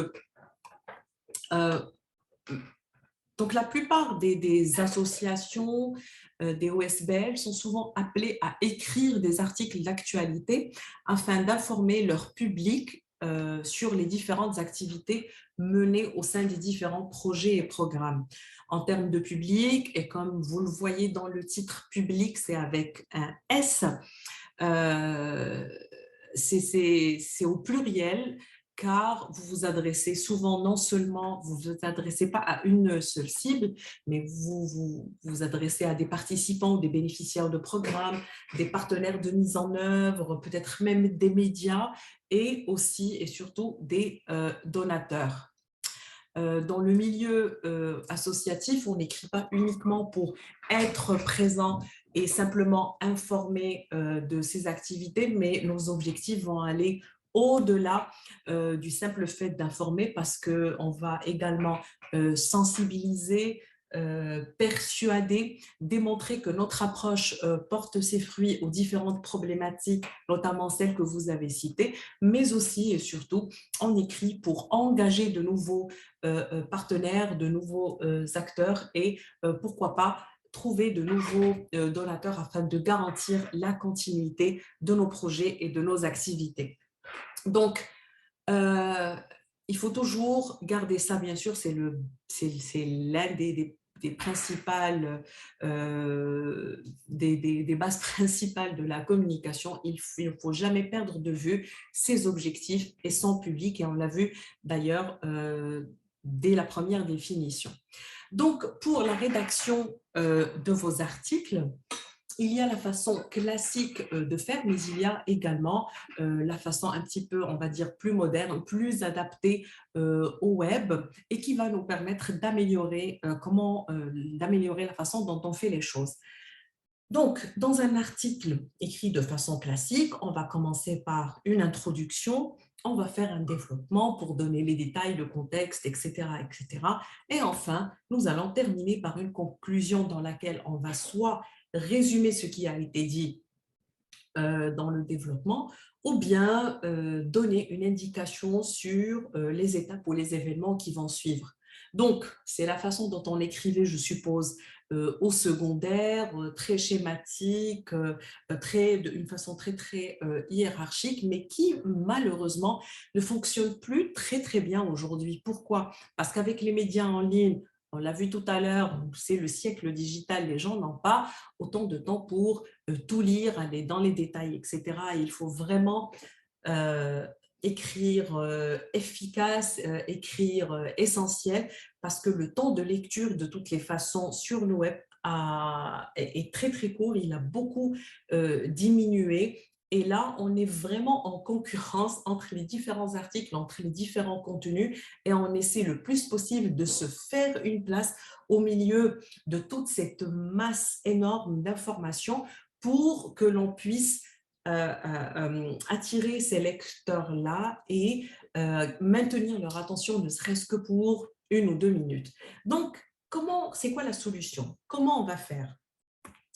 la plupart des associations, des OSBL sont souvent appelées à écrire des articles d'actualité afin d'informer leur public sur les différentes activités menées au sein des différents projets et programmes. En termes de public, et comme vous le voyez dans le titre public, c'est avec un S, c'est au pluriel, car vous vous adressez souvent, non seulement, vous ne vous adressez pas à une seule cible, mais vous vous adressez à des participants, des bénéficiaires de programmes, des partenaires de mise en œuvre, peut-être même des médias, et aussi et surtout des donateurs. Dans le milieu associatif, on n'écrit pas uniquement pour être présent et simplement informer de ces activités, mais nos objectifs vont aller au-delà du simple fait d'informer, parce qu'on va également sensibiliser, persuader, démontrer que notre approche porte ses fruits aux différentes problématiques, notamment celles que vous avez citées, mais aussi et surtout, on écrit pour engager de nouveaux partenaires, de nouveaux acteurs et pourquoi pas trouver de nouveaux donateurs afin de garantir la continuité de nos projets et de nos activités. Donc, il faut toujours garder ça, bien sûr, c'est l'un des principales, des bases principales de la communication. Il ne faut jamais perdre de vue ses objectifs et son public, et on l'a vu d'ailleurs dès la première définition. Donc, pour la rédaction de vos articles, il y a la façon classique de faire, mais il y a également la façon un petit peu, on va dire, plus moderne, plus adaptée au web, et qui va nous permettre d'améliorer d'améliorer la façon dont on fait les choses. Donc, dans un article écrit de façon classique, on va commencer par une introduction, on va faire un développement pour donner les détails, le contexte, etc., etc. Et enfin, nous allons terminer par une conclusion dans laquelle on va soit résumer ce qui a été dit dans le développement, ou bien donner une indication sur les étapes ou les événements qui vont suivre. Donc, c'est la façon dont on écrivait, je suppose, au secondaire, très schématique, d'une façon très hiérarchique, mais qui, malheureusement, ne fonctionne plus très bien aujourd'hui. Pourquoi? Parce qu'avec les médias en ligne, on l'a vu tout à l'heure, c'est le siècle digital, les gens n'ont pas autant de temps pour tout lire, aller dans les détails, etc. Et il faut vraiment écrire efficace, écrire essentiel, parce que le temps de lecture, de toutes les façons, sur le web est très court, il a beaucoup diminué. Et là, on est vraiment en concurrence entre les différents articles, entre les différents contenus, et on essaie le plus possible de se faire une place au milieu de toute cette masse énorme d'informations pour que l'on puisse attirer ces lecteurs-là et maintenir leur attention, ne serait-ce que pour 1 ou 2 minutes. Donc, c'est quoi la solution? Comment on va faire?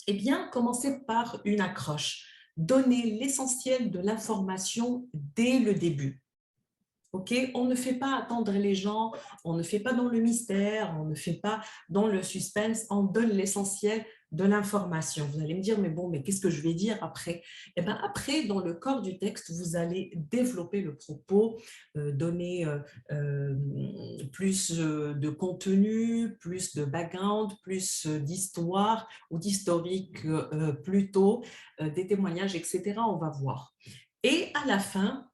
Eh bien, commencer par une accroche. Donner l'essentiel de l'information dès le début. Okay? On ne fait pas attendre les gens, on ne fait pas dans le mystère, on ne fait pas dans le suspense, on donne l'essentiel de l'information. Vous allez me dire, mais qu'est-ce que je vais dire après? Eh bien, après, dans le corps du texte, vous allez développer le propos, donner plus de contenu, plus de background, plus d'histoire ou d'historique plutôt, des témoignages, etc. On va voir. Et à la fin,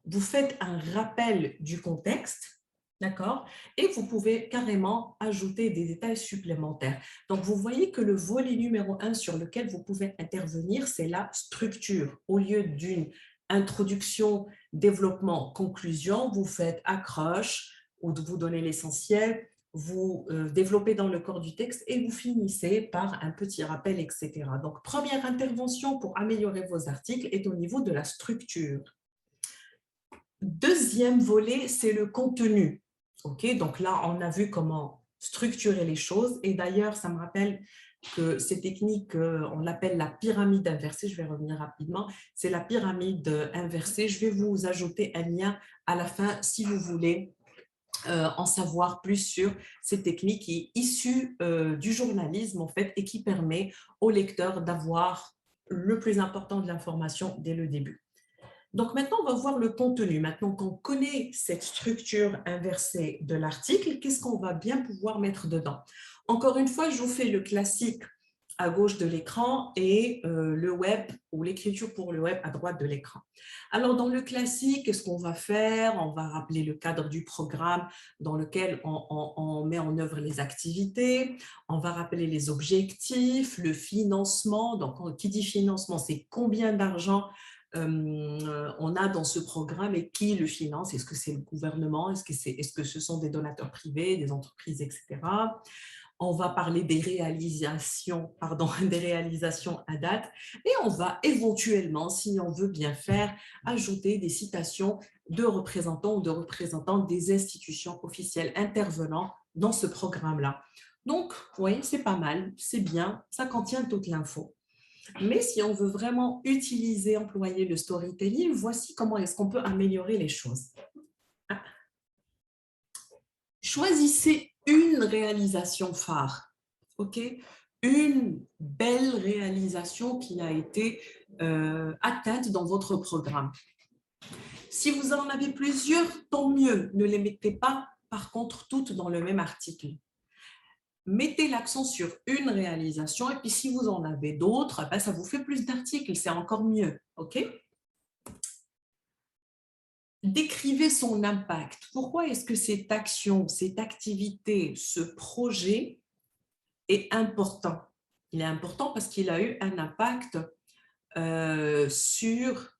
vous faites un rappel du contexte D'accord? Et vous pouvez carrément ajouter des détails supplémentaires. Donc, vous voyez que le volet numéro 1 sur lequel vous pouvez intervenir, c'est la structure. Au lieu d'une introduction, développement, conclusion, vous faites accroche ou vous donnez l'essentiel, vous développez dans le corps du texte et vous finissez par un petit rappel, etc. Donc, première intervention pour améliorer vos articles est au niveau de la structure. Deuxième volet, c'est le contenu. Okay, donc là, on a vu comment structurer les choses. Et d'ailleurs, ça me rappelle que ces techniques, on l'appelle la pyramide inversée. Je vais revenir rapidement. C'est la pyramide inversée. Je vais vous ajouter un lien à la fin si vous voulez en savoir plus sur ces techniques qui est issue du journalisme en fait et qui permet au lecteur d'avoir le plus important de l'information dès le début. Donc maintenant, on va voir le contenu. Maintenant qu'on connaît cette structure inversée de l'article, qu'est-ce qu'on va bien pouvoir mettre dedans? Encore une fois, je vous fais le classique à gauche de l'écran et le web ou l'écriture pour le web à droite de l'écran. Alors, dans le classique, qu'est-ce qu'on va faire? On va rappeler le cadre du programme dans lequel on met en œuvre les activités. On va rappeler les objectifs, le financement. Donc, qui dit financement, c'est combien d'argent on a dans ce programme et qui le finance. Est-ce que c'est le gouvernement? Est-ce que ce sont des donateurs privés, des entreprises, etc. On va parler des réalisations à date et on va éventuellement, si on veut bien faire, ajouter des citations de représentants ou de représentants des institutions officielles intervenant dans ce programme-là. Donc, oui, c'est pas mal, c'est bien, ça contient toute l'info. Mais si on veut vraiment employer le storytelling, voici comment est-ce qu'on peut améliorer les choses. Choisissez une réalisation phare, ok? Une belle réalisation qui a été atteinte dans votre programme. Si vous en avez plusieurs, tant mieux. Ne les mettez pas, par contre, toutes dans le même article. Mettez l'accent sur une réalisation et puis si vous en avez d'autres, ben ça vous fait plus d'articles, c'est encore mieux, ok? Décrivez son impact. Pourquoi est-ce que cette action, cette activité, ce projet est important? Il est important parce qu'il a eu un impact sur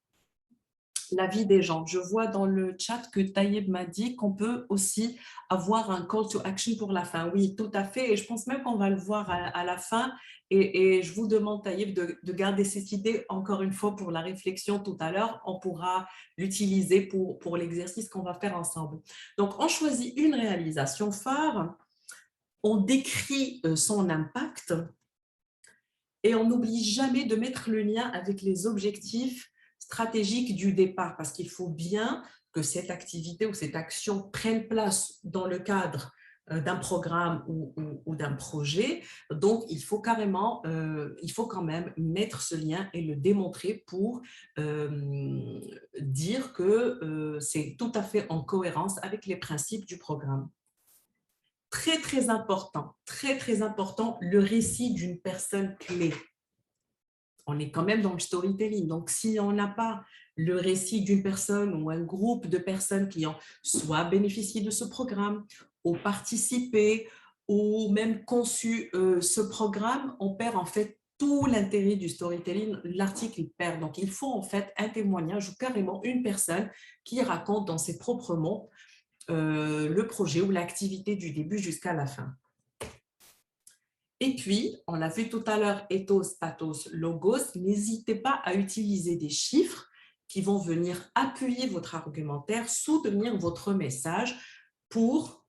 la vie des gens. Je vois dans le chat que Taïeb m'a dit qu'on peut aussi avoir un call to action pour la fin. Oui, tout à fait. Et je pense même qu'on va le voir à la fin. Et je vous demande, Taïeb, de garder cette idée encore une fois pour la réflexion tout à l'heure. On pourra l'utiliser pour l'exercice qu'on va faire ensemble. Donc, on choisit une réalisation phare. On décrit son impact et on n'oublie jamais de mettre le lien avec les objectifs stratégiques du départ, parce qu'il faut bien que cette activité ou cette action prenne place dans le cadre d'un programme ou d'un projet. Donc, il faut quand même mettre ce lien et le démontrer pour dire que c'est tout à fait en cohérence avec les principes du programme. Très, très important, le récit d'une personne clé. On est quand même dans le storytelling. Donc, si on n'a pas le récit d'une personne ou un groupe de personnes qui ont soit bénéficié de ce programme, ou participé, ou même conçu ce programme, on perd en fait tout l'intérêt du storytelling. L'article perd. Donc, il faut en fait un témoignage ou carrément une personne qui raconte dans ses propres mots le projet ou l'activité du début jusqu'à la fin. Et puis, on l'a vu tout à l'heure, ethos, pathos, logos, n'hésitez pas à utiliser des chiffres qui vont venir appuyer votre argumentaire, soutenir votre message pour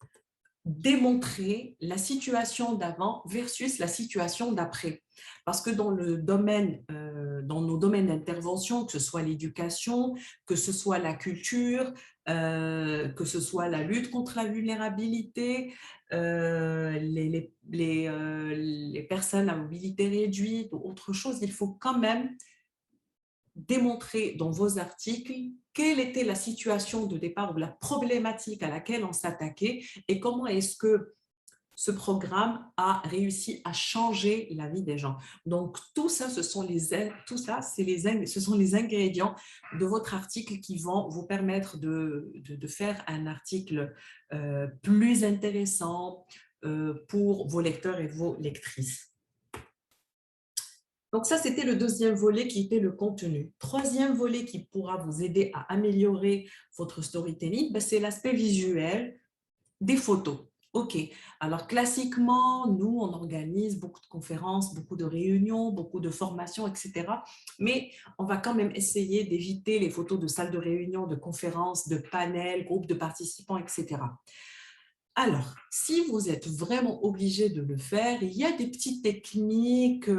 démontrer la situation d'avant versus la situation d'après. Parce que dans nos domaines d'intervention, que ce soit l'éducation, que ce soit la culture, que ce soit la lutte contre la vulnérabilité, les personnes à mobilité réduite ou autre chose, il faut quand même démontrer dans vos articles quelle était la situation de départ ou la problématique à laquelle on s'attaquait et comment est-ce que ce programme a réussi à changer la vie des gens. Donc, tout ça, ce sont les ingrédients de votre article qui vont vous permettre de faire un article plus intéressant pour vos lecteurs et vos lectrices. Donc ça, c'était le deuxième volet qui était le contenu. Troisième volet qui pourra vous aider à améliorer votre storytelling, ben, c'est l'aspect visuel des photos. OK. Alors, classiquement, nous, on organise beaucoup de conférences, beaucoup de réunions, beaucoup de formations, etc. Mais on va quand même essayer d'éviter les photos de salles de réunion, de conférences, de panels, groupes de participants, etc. Alors, si vous êtes vraiment obligé de le faire, il y a des petites techniques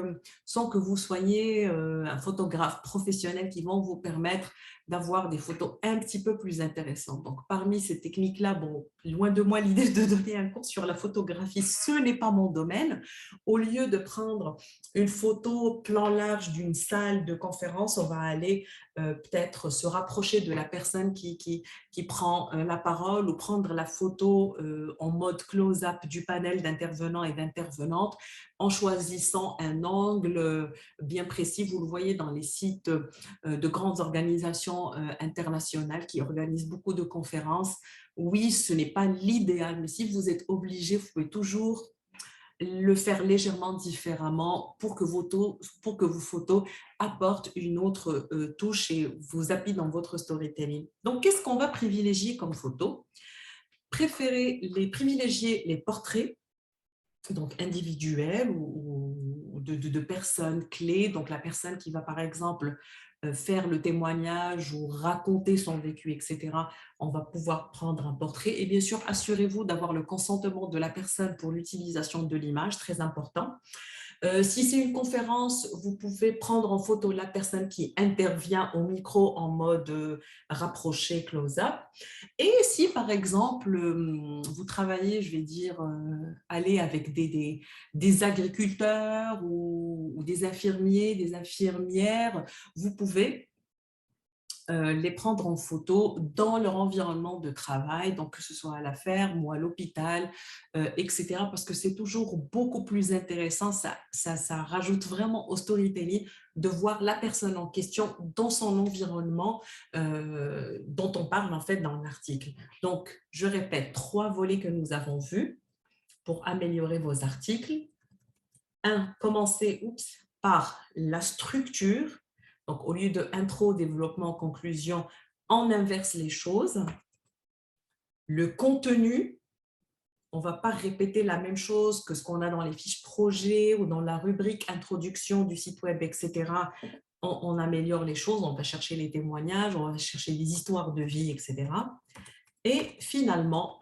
sans que vous soyez un photographe professionnel qui vont vous permettre d'avoir des photos un petit peu plus intéressantes. Donc, parmi ces techniques-là, bon, loin de moi l'idée de donner un cours sur la photographie, ce n'est pas mon domaine. Au lieu de prendre une photo plan large d'une salle de conférence, on va aller peut-être se rapprocher de la personne qui prend la parole ou prendre la photo en mode close-up du panel d'intervenants et d'intervenantes en choisissant un angle bien précis. Vous le voyez dans les sites de grandes organisations internationales qui organisent beaucoup de conférences. Oui, ce n'est pas l'idéal, mais si vous êtes obligé, vous pouvez toujours le faire légèrement différemment pour que vos photos apportent une autre touche et vous appuient dans votre storytelling. Donc, qu'est-ce qu'on va privilégier comme photo? Privilégier les portraits, donc individuels ou de personnes clés. Donc, la personne qui va, par exemple, faire le témoignage ou raconter son vécu, etc., on va pouvoir prendre un portrait. Et bien sûr, assurez-vous d'avoir le consentement de la personne pour l'utilisation de l'image, très important. Si c'est une conférence, vous pouvez prendre en photo la personne qui intervient au micro en mode rapproché, close-up. Et si, par exemple, vous travaillez, je vais dire, aller avec des agriculteurs ou des infirmiers, des infirmières, vous pouvez les prendre en photo dans leur environnement de travail, donc que ce soit à la ferme ou à l'hôpital, etc. Parce que c'est toujours beaucoup plus intéressant, ça rajoute vraiment au storytelling de voir la personne en question dans son environnement dont on parle en fait dans l'article. Donc, je répète, 3 volets que nous avons vus pour améliorer vos articles. 1, commencez par la structure. Donc, au lieu de intro, développement, conclusion, on inverse les choses. Le contenu, on ne va pas répéter la même chose que ce qu'on a dans les fiches projets ou dans la rubrique introduction du site web, etc. On améliore les choses, on va chercher les témoignages, on va chercher les histoires de vie, etc. Et finalement,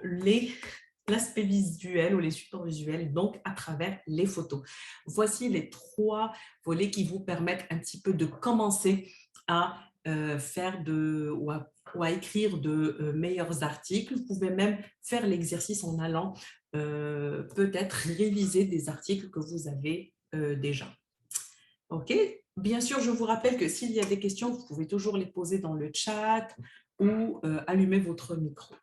l'aspect visuel ou les supports visuels, donc à travers les photos. Voici les 3 volets qui vous permettent un petit peu de commencer à faire ou à écrire de meilleurs articles. Vous pouvez même faire l'exercice en allant peut-être réviser des articles que vous avez déjà. OK? Bien sûr, je vous rappelle que s'il y a des questions, vous pouvez toujours les poser dans le chat ou allumer votre micro.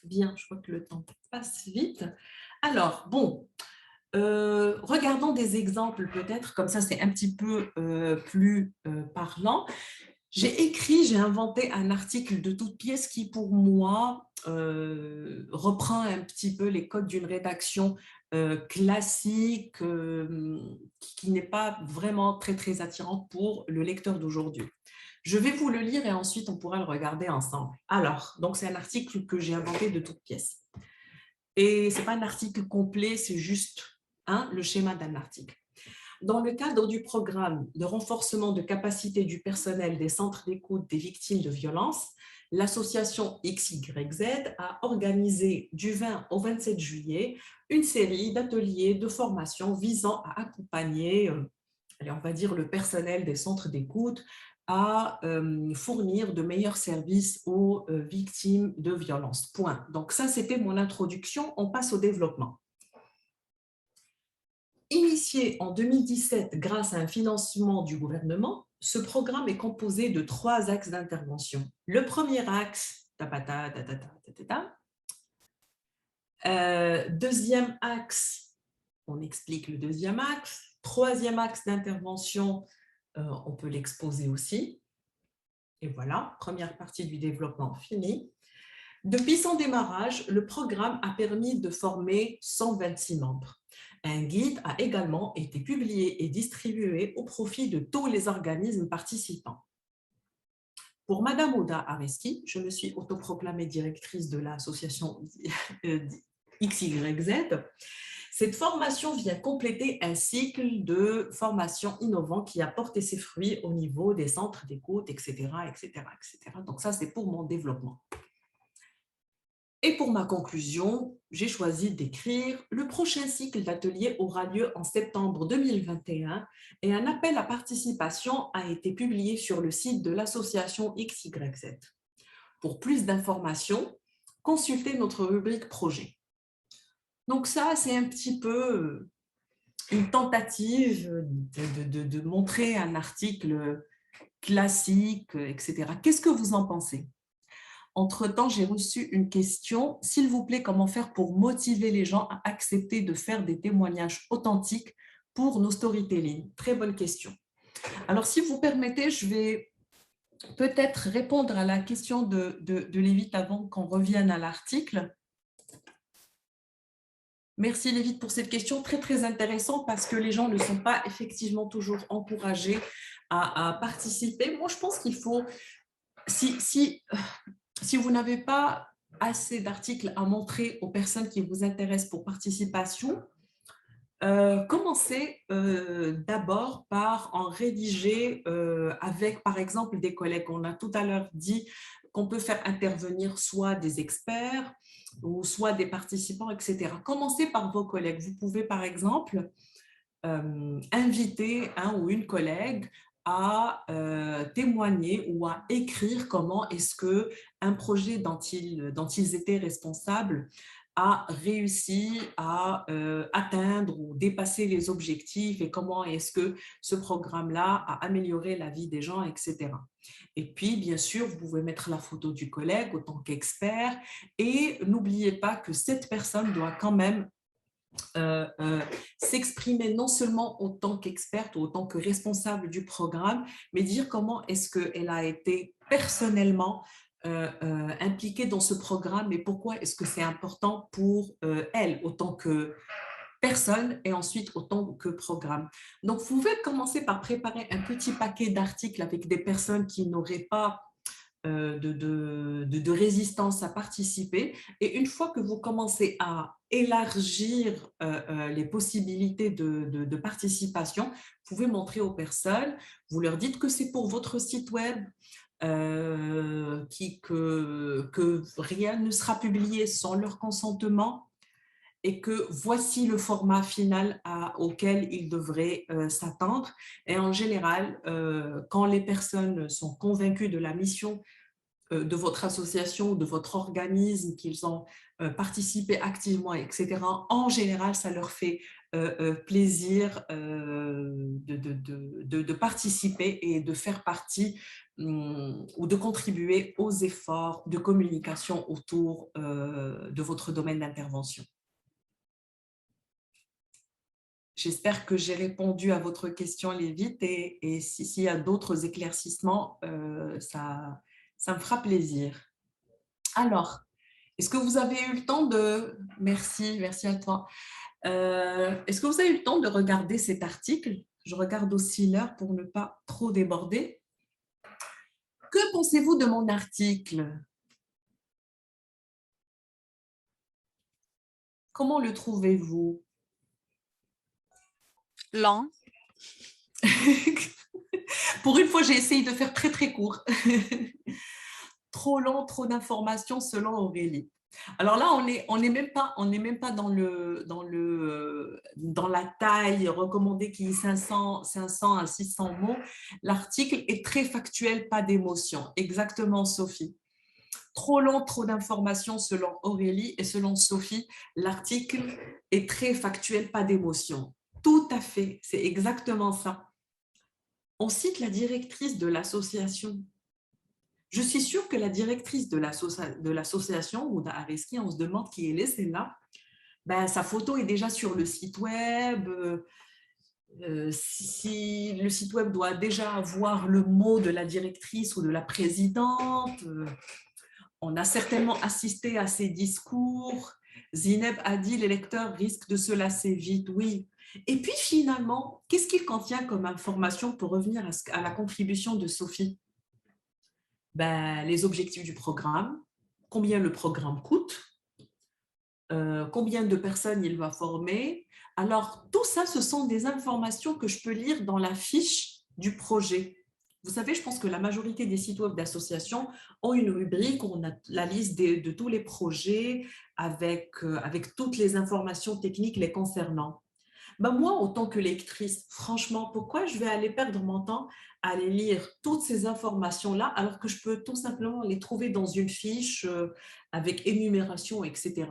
Bien, je crois que le temps passe vite. Alors, bon, regardons des exemples peut-être, comme ça c'est un petit peu plus parlant. J'ai inventé un article de toute pièce qui pour moi reprend un petit peu les codes d'une rédaction classique qui n'est pas vraiment très attirante pour le lecteur d'aujourd'hui. Je vais vous le lire et ensuite on pourra le regarder ensemble. Alors, donc c'est un article que j'ai inventé de toutes pièces. Et ce n'est pas un article complet, c'est juste le schéma d'un article. Dans le cadre du programme de renforcement de capacité du personnel des centres d'écoute des victimes de violences, l'association XYZ a organisé du 20 au 27 juillet une série d'ateliers de formation visant à accompagner, on va dire, le personnel des centres d'écoute à fournir de meilleurs services aux victimes de violences. Point. Donc ça, c'était mon introduction. On passe au développement. Initié en 2017 grâce à un financement du gouvernement, ce programme est composé de 3 axes d'intervention. Le premier axe, Deuxième axe, on explique le deuxième axe. Troisième axe d'intervention, on peut l'exposer aussi. Et voilà, première partie du développement finie. Depuis son démarrage, le programme a permis de former 126 membres. Un guide a également été publié et distribué au profit de tous les organismes participants. Pour Madame Ouda Areski, je me suis autoproclamée directrice de l'association XYZ. Cette formation vient compléter un cycle de formation innovant qui a porté ses fruits au niveau des centres d'écoute, etc., etc., etc. Donc ça, c'est pour mon développement. Et pour ma conclusion, j'ai choisi d'écrire « Le prochain cycle d'ateliers aura lieu en septembre 2021 et un appel à participation a été publié sur le site de l'association XYZ. Pour plus d'informations, consultez notre rubrique projet. » Donc ça, c'est un petit peu une tentative de montrer un article classique, etc. Qu'est-ce que vous en pensez ? Entre-temps, j'ai reçu une question. S'il vous plaît, comment faire pour motiver les gens à accepter de faire des témoignages authentiques pour nos storytelling? Très bonne question. Alors, si vous permettez, je vais peut-être répondre à la question de Lévite avant qu'on revienne à l'article. Merci Lévite pour cette question, très très intéressante parce que les gens ne sont pas effectivement toujours encouragés à participer. Moi, je pense qu'il faut, si vous n'avez pas assez d'articles à montrer aux personnes qui vous intéressent pour participation, commencez d'abord par en rédiger avec, par exemple, des collègues. On a tout à l'heure dit qu'on peut faire intervenir soit des experts ou soit des participants, etc. Commencez par vos collègues. Vous pouvez, par exemple, inviter un ou une collègue à témoigner ou à écrire comment est-ce qu'un projet dont ils étaient responsables a réussi à atteindre ou dépasser les objectifs et comment est-ce que ce programme-là a amélioré la vie des gens, etc. Et puis, bien sûr, vous pouvez mettre la photo du collègue en tant qu'expert et n'oubliez pas que cette personne doit quand même s'exprimer non seulement en tant qu'experte ou en tant que responsable du programme, mais dire comment est-ce qu'elle a été personnellement impliquée dans ce programme et pourquoi est-ce que c'est important pour elle, autant que personne et ensuite autant que programme. Donc, vous pouvez commencer par préparer un petit paquet d'articles avec des personnes qui n'auraient pas de résistance à participer. Et une fois que vous commencez à élargir les possibilités de participation, vous pouvez montrer aux personnes, vous leur dites que c'est pour votre site web, que rien ne sera publié sans leur consentement et que voici le format final auquel ils devraient s'attendre. Et en général, quand les personnes sont convaincues de la mission de votre association ou de votre organisme, qu'ils ont participé activement, etc., en général, ça leur fait plaisir de participer et de faire partie ou de contribuer aux efforts de communication autour de votre domaine d'intervention. J'espère que j'ai répondu à votre question, Lévite, et s'il y a d'autres éclaircissements, ça me fera plaisir. Alors, est-ce que vous avez eu le temps de… Merci à toi. Est-ce que vous avez eu le temps de regarder cet article? Je regarde aussi l'heure pour ne pas trop déborder. Que pensez-vous de mon article? Comment le trouvez-vous? Lent. Pour une fois, j'ai essayé de faire très, très court. Trop long, trop d'informations selon Aurélie. Alors là, on n'est même pas dans la taille recommandée qui est 500 à 600 mots. L'article est très factuel, pas d'émotion. Exactement, Sophie. Trop long, trop d'informations selon Aurélie et selon Sophie, l'article est très factuel, pas d'émotion. Tout à fait, c'est exactement ça. On cite la directrice de l'association. Je suis sûre que la directrice de l'association, Ouda Areski, on se demande qui elle est celle-là, ben, sa photo est déjà sur le site web. Si le site web doit déjà avoir le mot de la directrice ou de la présidente, on a certainement assisté à ces discours. Zineb a dit les lecteurs risquent de se lasser vite, oui. Et puis finalement, qu'est-ce qu'il contient comme information pour revenir à la contribution de Sophie? Ben, les objectifs du programme, combien le programme coûte, combien de personnes il va former. Alors, tout ça, ce sont des informations que je peux lire dans la fiche du projet. Vous savez, je pense que la majorité des sites web d'associations ont une rubrique où on a la liste de tous les projets avec toutes les informations techniques les concernant. Ben moi, en tant que lectrice, franchement, pourquoi je vais aller perdre mon temps à aller lire toutes ces informations-là alors que je peux tout simplement les trouver dans une fiche avec énumération, etc.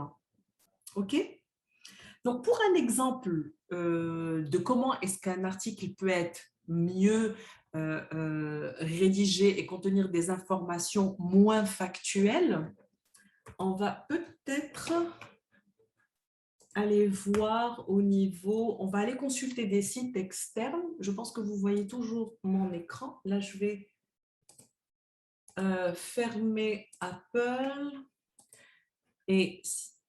OK? Donc, pour un exemple de comment est-ce qu'un article peut être mieux rédigé et contenir des informations moins factuelles, on va peut-être aller voir au niveau, on va aller consulter des sites externes. Je pense que vous voyez toujours mon écran. Là, je vais fermer Apple. Et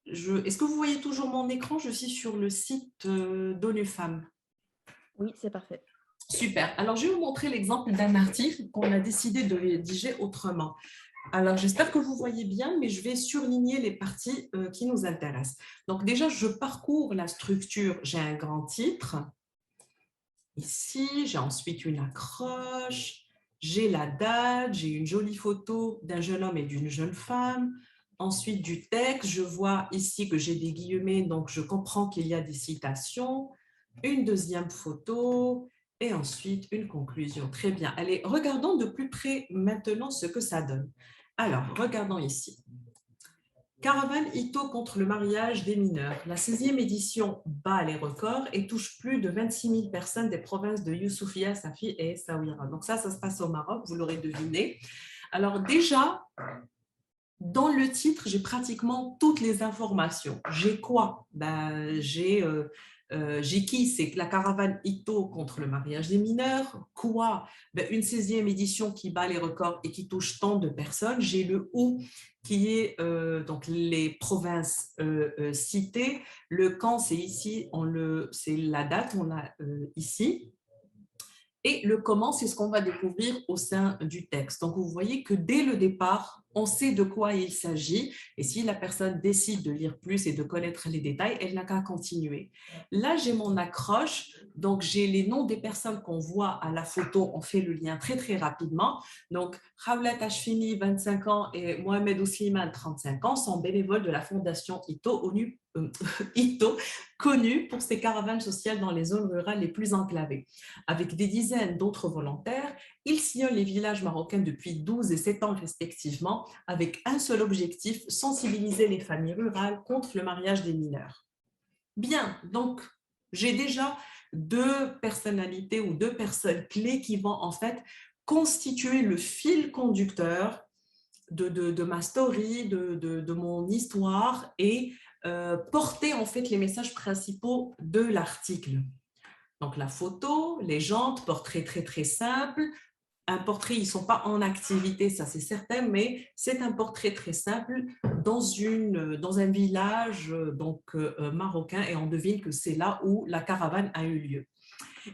est-ce que vous voyez toujours mon écran? Je suis sur le site d'ONU Femmes. Oui, c'est parfait. Super. Alors, je vais vous montrer l'exemple d'un article qu'on a décidé de rédiger autrement. Alors, j'espère que vous voyez bien, mais je vais surligner les parties qui nous intéressent. Donc, déjà, je parcours la structure. J'ai un grand titre. Ici, j'ai ensuite une accroche. J'ai la date. J'ai une jolie photo d'un jeune homme et d'une jeune femme. Ensuite, du texte. Je vois ici que j'ai des guillemets, donc je comprends qu'il y a des citations. Une deuxième photo. Et ensuite, une conclusion. Très bien. Allez, regardons de plus près maintenant ce que ça donne. Alors, regardons ici. Caravane Ito contre le mariage des mineurs. La 16e édition bat les records et touche plus de 26 000 personnes des provinces de Youssoufia, Safi et Essaouira. Donc ça se passe au Maroc, vous l'aurez deviné. Alors déjà, dans le titre, j'ai pratiquement toutes les informations. J'ai quoi? Ben, j'ai qui? C'est la caravane Ito contre le mariage des mineurs. Quoi? Ben, une 16e édition qui bat les records et qui touche tant de personnes. J'ai le où, qui est donc les provinces citées. Le quand, c'est ici, c'est la date, on l'a ici. Et le comment, c'est ce qu'on va découvrir au sein du texte. Donc, vous voyez que dès le départ, on sait de quoi il s'agit. Et si la personne décide de lire plus et de connaître les détails, elle n'a qu'à continuer. Là, j'ai mon accroche. Donc, j'ai les noms des personnes qu'on voit à la photo. On fait le lien très, très rapidement. Donc, Khawlat Ashfini, 25 ans, et Mohamed Ousliman, 35 ans, sont bénévoles de la Fondation Ito, connue pour ses caravanes sociales dans les zones rurales les plus enclavées. Avec des dizaines d'autres volontaires, ils sillonnent les villages marocains depuis 12 et 7 ans respectivement, avec un seul objectif, sensibiliser les familles rurales contre le mariage des mineurs. Bien, donc j'ai déjà deux personnalités ou deux personnes clés qui vont en fait constituer le fil conducteur de ma story, de mon histoire et porter en fait les messages principaux de l'article. Donc la photo, les jantes, portrait très très simple. Un portrait, ils ne sont pas en activité, ça c'est certain, mais c'est un portrait très simple dans un village marocain et on devine que c'est là où la caravane a eu lieu.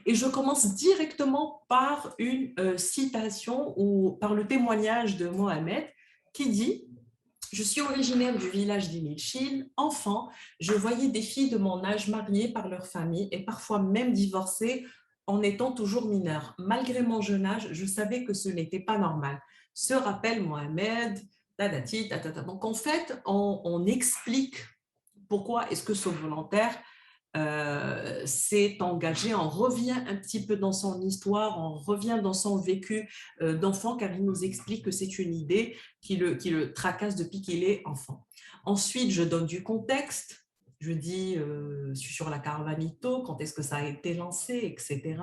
Et je commence directement par une citation ou par le témoignage de Mohamed qui dit « Je suis originaire du village d'Imilchil. Enfant, je voyais des filles de mon âge mariées par leur famille et parfois même divorcées en étant toujours mineures. Malgré mon jeune âge, je savais que ce n'était pas normal. » Se rappelle Mohamed, tatati, tatata. Donc en fait, on explique pourquoi est-ce que ce volontaire s'est engagé, on revient un petit peu dans son histoire, on revient dans son vécu d'enfant, car il nous explique que c'est une idée qui le tracasse depuis qu'il est enfant. Ensuite, je donne du contexte, je dis sur la caravane Ito, quand est-ce que ça a été lancé, etc.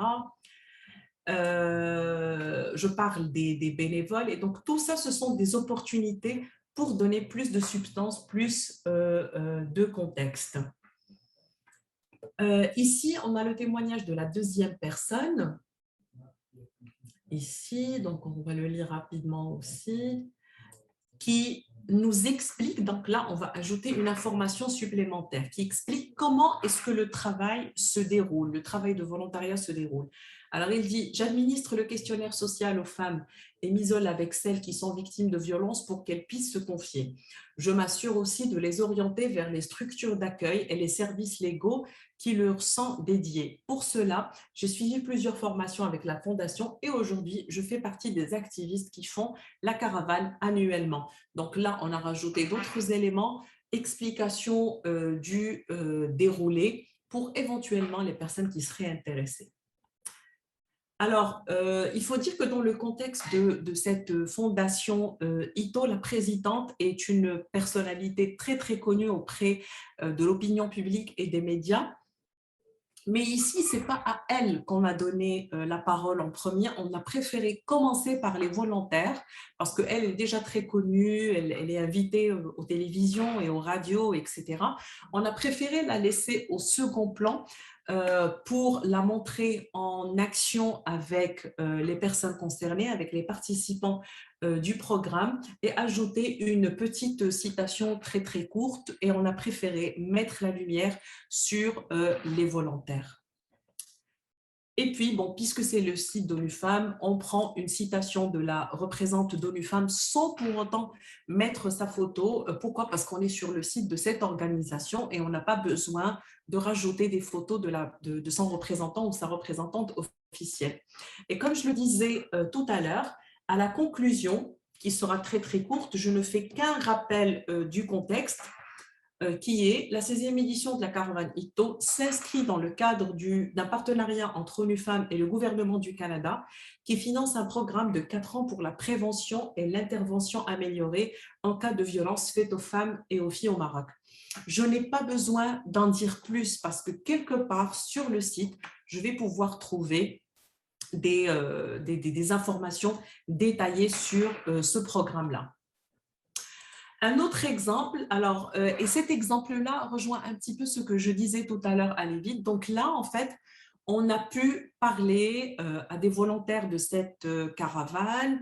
Je parle des bénévoles, et donc tout ça, ce sont des opportunités pour donner plus de substance, plus de contexte. Ici, on a le témoignage de la deuxième personne. Ici, donc on va le lire rapidement aussi, qui nous explique, donc là, on va ajouter une information supplémentaire qui explique comment est-ce que le travail se déroule, le travail de volontariat se déroule. Alors, il dit « J'administre le questionnaire social aux femmes et m'isole avec celles qui sont victimes de violences pour qu'elles puissent se confier. Je m'assure aussi de les orienter vers les structures d'accueil et les services légaux qui leur sont dédiés. Pour cela, j'ai suivi plusieurs formations avec la Fondation et aujourd'hui, je fais partie des activistes qui font la caravane annuellement. » Donc là, on a rajouté d'autres éléments, explication du déroulé pour éventuellement les personnes qui seraient intéressées. Alors, il faut dire que dans le contexte de cette fondation Ito, la présidente est une personnalité très, très connue auprès de l'opinion publique et des médias. Mais ici, ce n'est pas à elle qu'on a donné la parole en premier. On a préféré commencer par les volontaires parce qu'elle est déjà très connue, elle est invitée aux télévisions et aux radios, etc. On a préféré la laisser au second plan pour la montrer en action avec les personnes concernées, avec les participants du programme et ajouter une petite citation très très courte et on a préféré mettre la lumière sur les volontaires. Et puis, bon, puisque c'est le site d'ONU Femmes, on prend une citation de la représentante d'ONU Femmes sans pour autant mettre sa photo. Pourquoi? Parce qu'on est sur le site de cette organisation et on n'a pas besoin de rajouter des photos de son représentant ou sa représentante officielle. Et comme je le disais tout à l'heure, à la conclusion, qui sera très très courte, je ne fais qu'un rappel du contexte, qui est la 16e édition de la caravane Ito s'inscrit dans le cadre d'un partenariat entre ONU Femmes et le gouvernement du Canada qui finance un programme de 4 ans pour la prévention et l'intervention améliorée en cas de violence faite aux femmes et aux filles au Maroc. Je n'ai pas besoin d'en dire plus parce que quelque part sur le site, je vais pouvoir trouver des informations détaillées sur ce programme-là. Un autre exemple, alors, et cet exemple-là rejoint un petit peu ce que je disais tout à l'heure à Lévite. Donc là, en fait, on a pu parler à des volontaires de cette caravane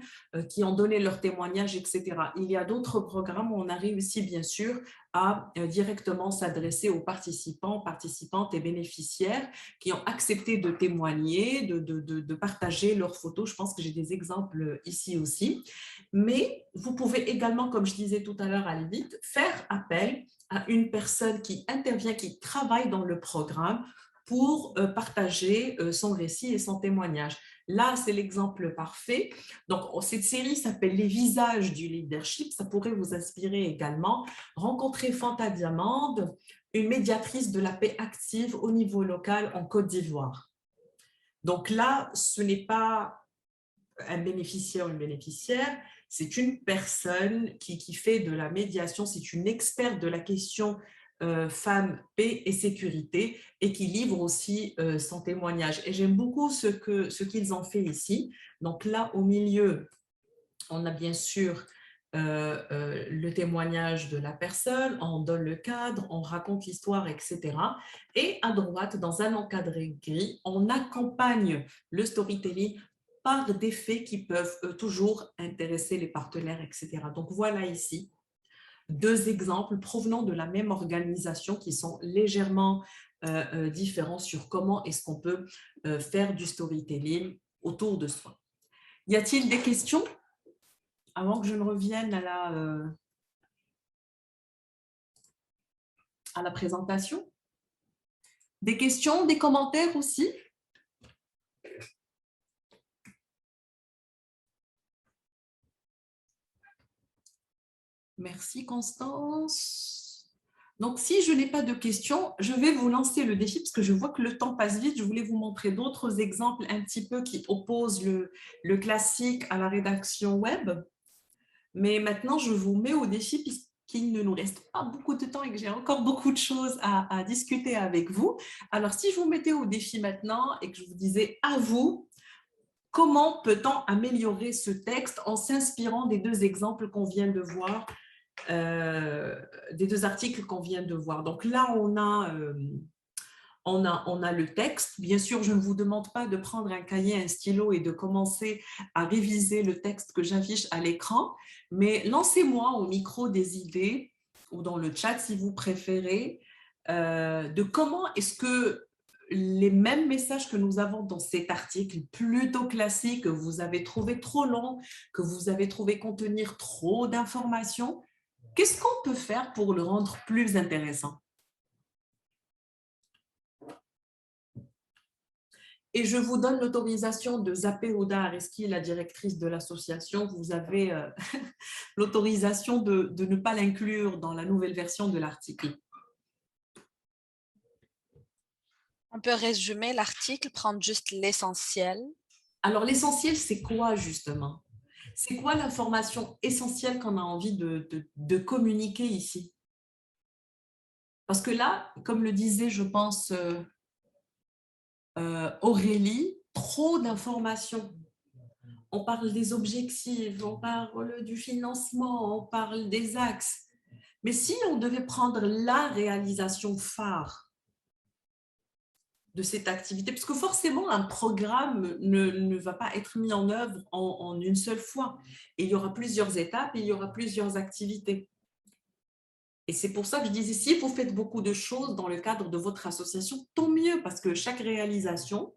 qui ont donné leur témoignage, etc. Il y a d'autres programmes où on a réussi, bien sûr, à directement s'adresser aux participants, participantes et bénéficiaires qui ont accepté de témoigner, de partager leurs photos. Je pense que j'ai des exemples ici aussi. Mais vous pouvez également, comme je disais tout à l'heure à Lévite, faire appel à une personne qui intervient, qui travaille dans le programme pour partager son récit et son témoignage. Là, c'est l'exemple parfait. Donc, cette série s'appelle « Les visages du leadership ». Ça pourrait vous inspirer également. Rencontrer Fanta Diamande, une médiatrice de la paix active au niveau local en Côte d'Ivoire. Donc là, ce n'est pas un bénéficiaire ou une bénéficiaire, c'est une personne qui fait de la médiation, c'est une experte de la question femmes, paix et sécurité et qui livre aussi son témoignage. Et j'aime beaucoup ce qu'ils ont fait ici. Donc là, au milieu, on a bien sûr le témoignage de la personne, on donne le cadre, on raconte l'histoire, etc. Et à droite, dans un encadré gris, on accompagne le storytelling par des faits qui peuvent toujours intéresser les partenaires, etc. Donc voilà ici 2 exemples provenant de la même organisation qui sont légèrement différents sur comment est-ce qu'on peut faire du storytelling autour de soi. Y a-t-il des questions avant que je ne revienne à la présentation? Des questions, des commentaires aussi? Merci Constance. Donc, si je n'ai pas de questions, je vais vous lancer le défi parce que je vois que le temps passe vite. Je voulais vous montrer d'autres exemples un petit peu qui opposent le classique à la rédaction web. Mais maintenant, je vous mets au défi puisqu'il ne nous reste pas beaucoup de temps et que j'ai encore beaucoup de choses à discuter avec vous. Alors, si je vous mettais au défi maintenant et que je vous disais à vous, comment peut-on améliorer ce texte en s'inspirant des 2 exemples qu'on vient de voir, des 2 articles qu'on vient de voir. Donc là, on a On a le texte. Bien sûr, je ne vous demande pas de prendre un cahier, un stylo et de commencer à réviser le texte que j'affiche à l'écran, mais lancez-moi au micro des idées ou dans le chat si vous préférez, de comment est-ce que les mêmes messages que nous avons dans cet article plutôt classique, que vous avez trouvé trop long, que vous avez trouvé contenir trop d'informations, qu'est-ce qu'on peut faire pour le rendre plus intéressant? Et je vous donne l'autorisation de zapper Ouda Ariski, la directrice de l'association. Vous avez l'autorisation de ne pas l'inclure dans la nouvelle version de l'article. On peut résumer l'article, prendre juste l'essentiel. Alors, l'essentiel, c'est quoi justement? C'est quoi l'information essentielle qu'on a envie de communiquer ici? Parce que là, comme le disait, je pense, Aurélie, trop d'informations. On parle des objectifs, on parle du financement, on parle des axes. Mais si on devait prendre la réalisation phare de cette activité, parce que forcément, un programme ne va pas être mis en œuvre en une seule fois. Et il y aura plusieurs étapes, et il y aura plusieurs activités. Et c'est pour ça que je disais, si vous faites beaucoup de choses dans le cadre de votre association, tant mieux, parce que chaque réalisation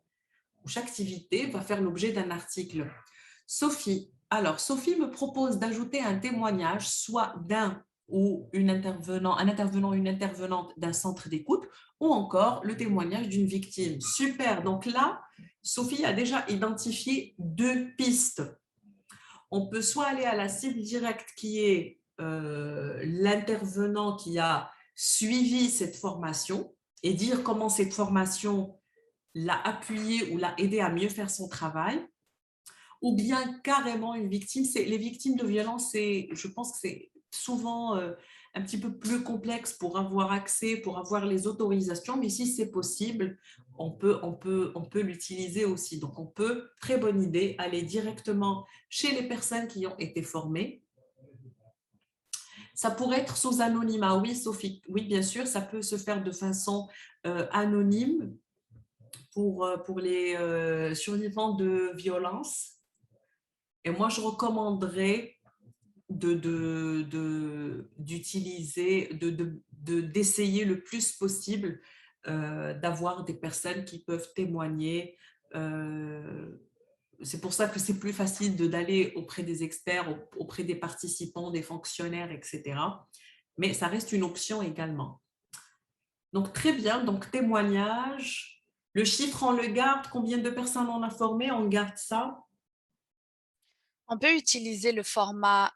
ou chaque activité va faire l'objet d'un article. Sophie, alors Sophie me propose d'ajouter un témoignage, soit d'un ou un intervenant, une intervenante d'un centre d'écoute, ou encore le témoignage d'une victime. Super, donc là, Sophie a déjà identifié 2 pistes. On peut soit aller à la cible directe qui est l'intervenant qui a suivi cette formation et dire comment cette formation l'a appuyé ou l'a aidé à mieux faire son travail, ou bien carrément une victime. Les victimes de violence, je pense que c'est souvent un petit peu plus complexe pour avoir accès, pour avoir les autorisations, mais si c'est possible, on peut l'utiliser aussi. Donc, on peut, très bonne idée, aller directement chez les personnes qui ont été formées. Ça pourrait être sous anonymat. Oui, Sophie, oui, bien sûr, ça peut se faire de façon anonyme pour les survivants de violences. Et moi, je recommanderais d'utiliser, d'essayer le plus possible d'avoir des personnes qui peuvent témoigner. C'est pour ça que c'est plus facile d'aller auprès des experts, auprès des participants, des fonctionnaires, etc. Mais ça reste une option également. Donc, très bien. Donc, témoignage. Le chiffre, on le garde. Combien de personnes on a formé? On garde ça. On peut utiliser le format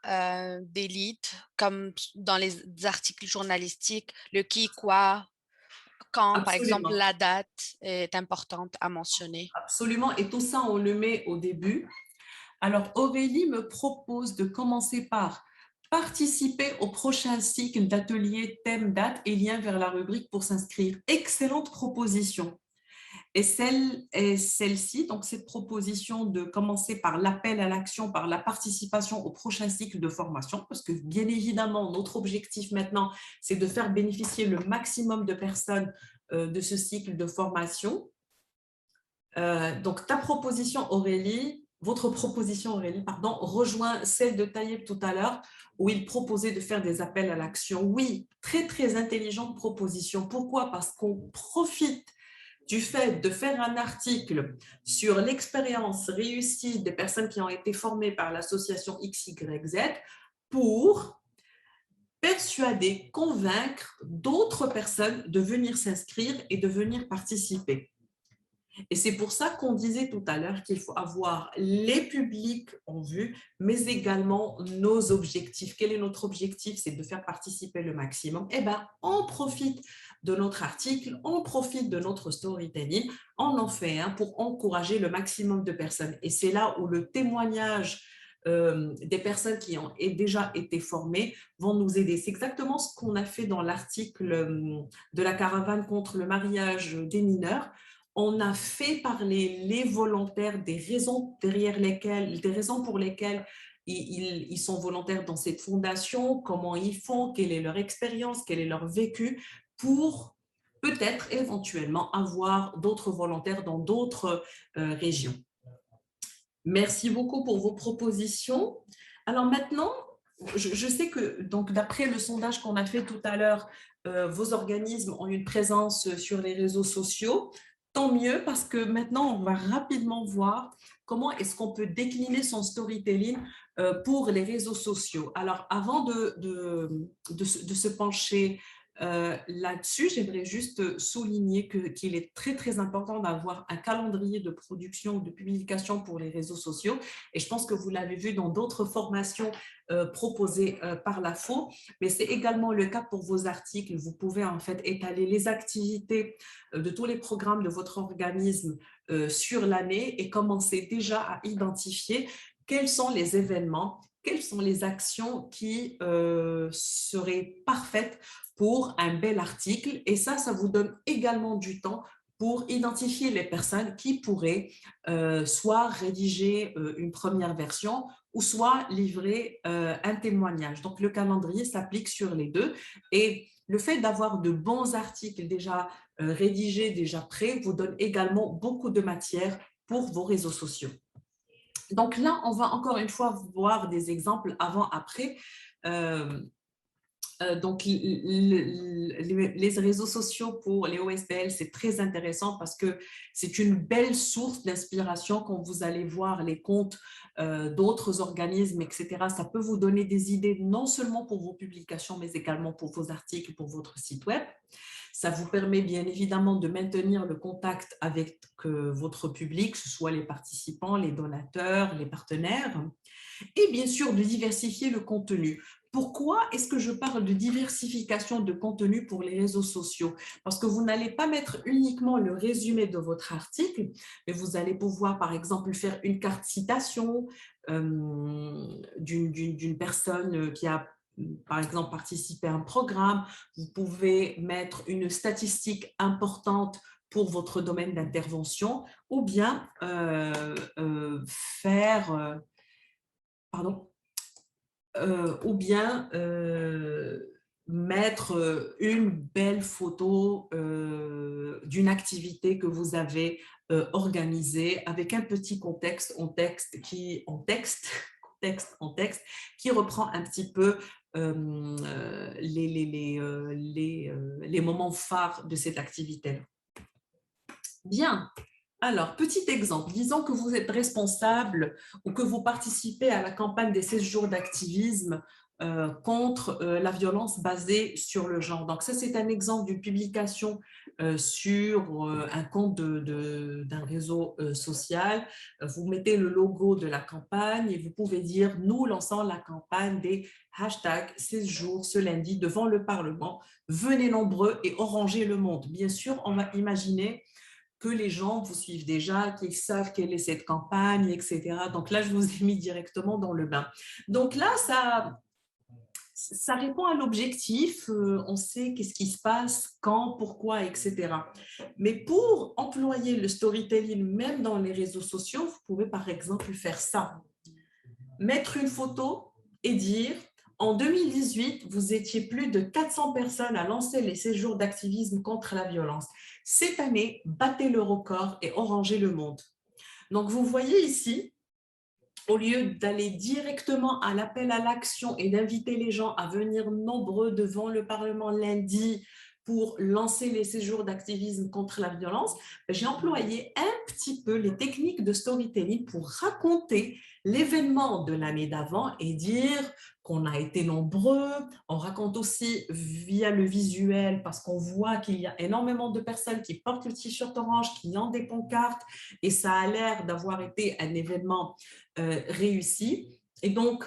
d'élite, comme dans les articles journalistiques, le qui, quoi, quand, par exemple, Absolument. la date est importante à mentionner. Absolument. Et tout ça, on le met au début. Alors, Aurélie me propose de commencer par participer au prochain cycle d'ateliers thème, date et lien vers la rubrique pour s'inscrire. Excellente proposition. Et celle-ci, donc cette proposition de commencer par l'appel à l'action, par la participation au prochain cycle de formation, parce que bien évidemment, notre objectif maintenant, c'est de faire bénéficier le maximum de personnes de ce cycle de formation. Donc, ta proposition, Aurélie, votre proposition, Aurélie, pardon, rejoint celle de Taïeb tout à l'heure, où il proposait de faire des appels à l'action. Oui, très, très intelligente proposition. Pourquoi? Parce qu'on profite du fait de faire un article sur l'expérience réussie des personnes qui ont été formées par l'association XYZ pour persuader, convaincre d'autres personnes de venir s'inscrire et de venir participer. Et c'est pour ça qu'on disait tout à l'heure qu'il faut avoir les publics en vue, mais également nos objectifs. Quel est notre objectif? C'est de faire participer le maximum. Eh bien, on profite de notre article, on profite de notre storytelling, on en fait un pour encourager le maximum de personnes. Et c'est là où le témoignage des personnes qui ont déjà été formées vont nous aider. C'est exactement ce qu'on a fait dans l'article de la caravane contre le mariage des mineurs. On a fait parler les volontaires des raisons pour lesquelles ils sont volontaires dans cette fondation, comment ils font, quelle est leur expérience, quel est leur vécu, pour peut-être éventuellement avoir d'autres volontaires dans d'autres régions. Merci beaucoup pour vos propositions. Alors maintenant, je sais que d'après le sondage qu'on a fait tout à l'heure, vos organismes ont une présence sur les réseaux sociaux. Tant mieux, parce que maintenant, on va rapidement voir comment est-ce qu'on peut décliner son storytelling pour les réseaux sociaux. Alors, avant de se pencher là-dessus, j'aimerais juste souligner qu'il est très, très important d'avoir un calendrier de production, de publication pour les réseaux sociaux. Et je pense que vous l'avez vu dans d'autres formations proposées par la FO, mais c'est également le cas pour vos articles. Vous pouvez en fait étaler les activités de tous les programmes de votre organisme sur l'année et commencer déjà à identifier quels sont les événements, quelles sont les actions qui seraient parfaites pour un bel article. Et ça vous donne également du temps pour identifier les personnes qui pourraient soit rédiger une première version ou soit livrer un témoignage. Donc, le calendrier s'applique sur les deux. Et le fait d'avoir de bons articles déjà rédigés, déjà prêts, vous donne également beaucoup de matière pour vos réseaux sociaux. Donc là, on va encore une fois voir des exemples avant-après. Donc, les réseaux sociaux pour les OSBL, c'est très intéressant parce que c'est une belle source d'inspiration quand vous allez voir les comptes d'autres organismes, etc. Ça peut vous donner des idées non seulement pour vos publications, mais également pour vos articles, pour votre site web. Ça vous permet bien évidemment de maintenir le contact avec votre public, que ce soit les participants, les donateurs, les partenaires, et bien sûr de diversifier le contenu. Pourquoi est-ce que je parle de diversification de contenu pour les réseaux sociaux? Parce que vous n'allez pas mettre uniquement le résumé de votre article, mais vous allez pouvoir, par exemple, faire une carte citation d'une personne qui a, par exemple, participé à un programme. Vous pouvez mettre une statistique importante pour votre domaine d'intervention ou bien mettre une belle photo d'une activité que vous avez organisée avec un petit contexte en texte qui reprend un petit peu les moments phares de cette activité-là. Bien. Alors, petit exemple, disons que vous êtes responsable ou que vous participez à la campagne des 16 jours d'activisme contre la violence basée sur le genre. Donc, ça, c'est un exemple d'une publication sur un compte d'un réseau social. Vous mettez le logo de la campagne et vous pouvez dire « Nous lançons la campagne des hashtags 16 jours ce lundi devant le Parlement. Venez nombreux et orangez le monde. » Bien sûr, on va imaginer que les gens vous suivent déjà, qu'ils savent quelle est cette campagne, etc. Donc là, je vous ai mis directement dans le bain. Donc là, ça répond à l'objectif. On sait qu'est-ce qui se passe, quand, pourquoi, etc. Mais pour employer le storytelling, même dans les réseaux sociaux, vous pouvez par exemple faire ça. Mettre une photo et dire « En 2018, vous étiez plus de 400 personnes à lancer les 16 jours d'activisme contre la violence. Cette année, battez le record et orangez le monde. » Donc, vous voyez ici, au lieu d'aller directement à l'appel à l'action et d'inviter les gens à venir nombreux devant le Parlement lundi pour lancer les 16 jours d'activisme contre la violence, j'ai employé un petit peu les techniques de storytelling pour raconter l'événement de l'année d'avant et dire qu'on a été nombreux. On raconte aussi via le visuel parce qu'on voit qu'il y a énormément de personnes qui portent le t-shirt orange, qui ont des pancartes et ça a l'air d'avoir été un événement réussi. Et donc,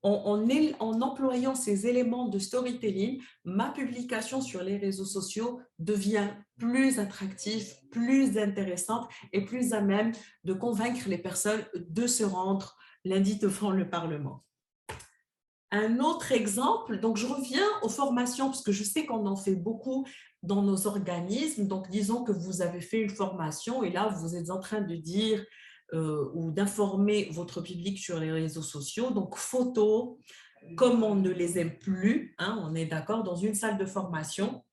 en employant ces éléments de storytelling, ma publication sur les réseaux sociaux devient plus attractive, plus intéressante et plus à même de convaincre les personnes de se rendre lundi devant le Parlement. Un autre exemple, donc je reviens aux formations parce que je sais qu'on en fait beaucoup dans nos organismes. Donc, disons que vous avez fait une formation et là, vous êtes en train de dire ou d'informer votre public sur les réseaux sociaux. Donc, photos, comme on ne les aime plus, hein, on est d'accord, dans une salle de formation,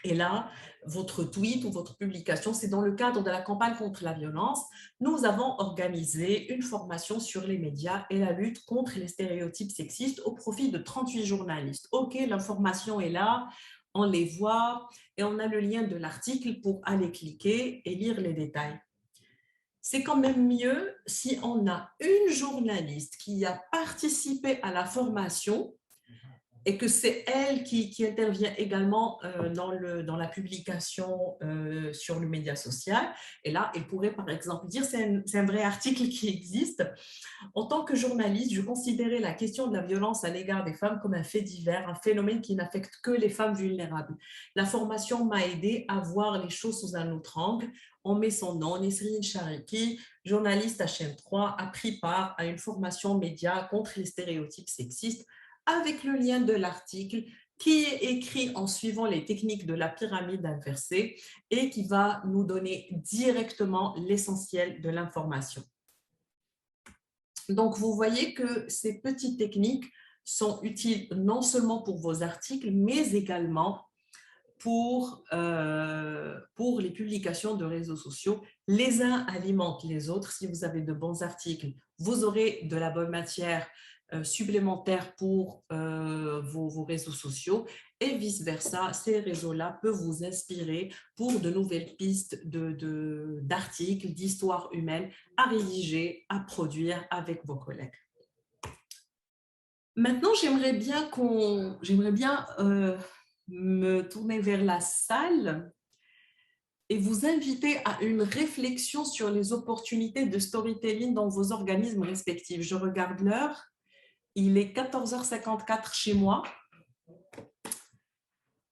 Et là, votre tweet ou votre publication, c'est dans le cadre de la campagne contre la violence. Nous avons organisé une formation sur les médias et la lutte contre les stéréotypes sexistes au profit de 38 journalistes. OK, l'information est là, on les voit et on a le lien de l'article pour aller cliquer et lire les détails. C'est quand même mieux si on a une journaliste qui a participé à la formation et que c'est elle qui intervient également dans la publication sur le média social. Et là, elle pourrait par exemple dire, c'est un vrai article qui existe. En tant que journaliste, je considérais la question de la violence à l'égard des femmes comme un fait divers, un phénomène qui n'affecte que les femmes vulnérables. La formation m'a aidé à voir les choses sous un autre angle. On met son nom, Nesrine Chariki, journaliste à chaîne 3, a pris part à une formation média contre les stéréotypes sexistes avec le lien de l'article qui est écrit en suivant les techniques de la pyramide inversée et qui va nous donner directement l'essentiel de l'information. Donc, vous voyez que ces petites techniques sont utiles non seulement pour vos articles, mais également pour les publications de réseaux sociaux. Les uns alimentent les autres. Si vous avez de bons articles, vous aurez de la bonne matière supplémentaire pour vos réseaux sociaux et vice-versa. Ces réseaux-là peuvent vous inspirer pour de nouvelles pistes d'articles, d'histoires humaines à rédiger, à produire avec vos collègues. Maintenant, j'aimerais bien me tourner vers la salle et vous inviter à une réflexion sur les opportunités de storytelling dans vos organismes respectifs. Je regarde l'heure. Il est 14h54 chez moi.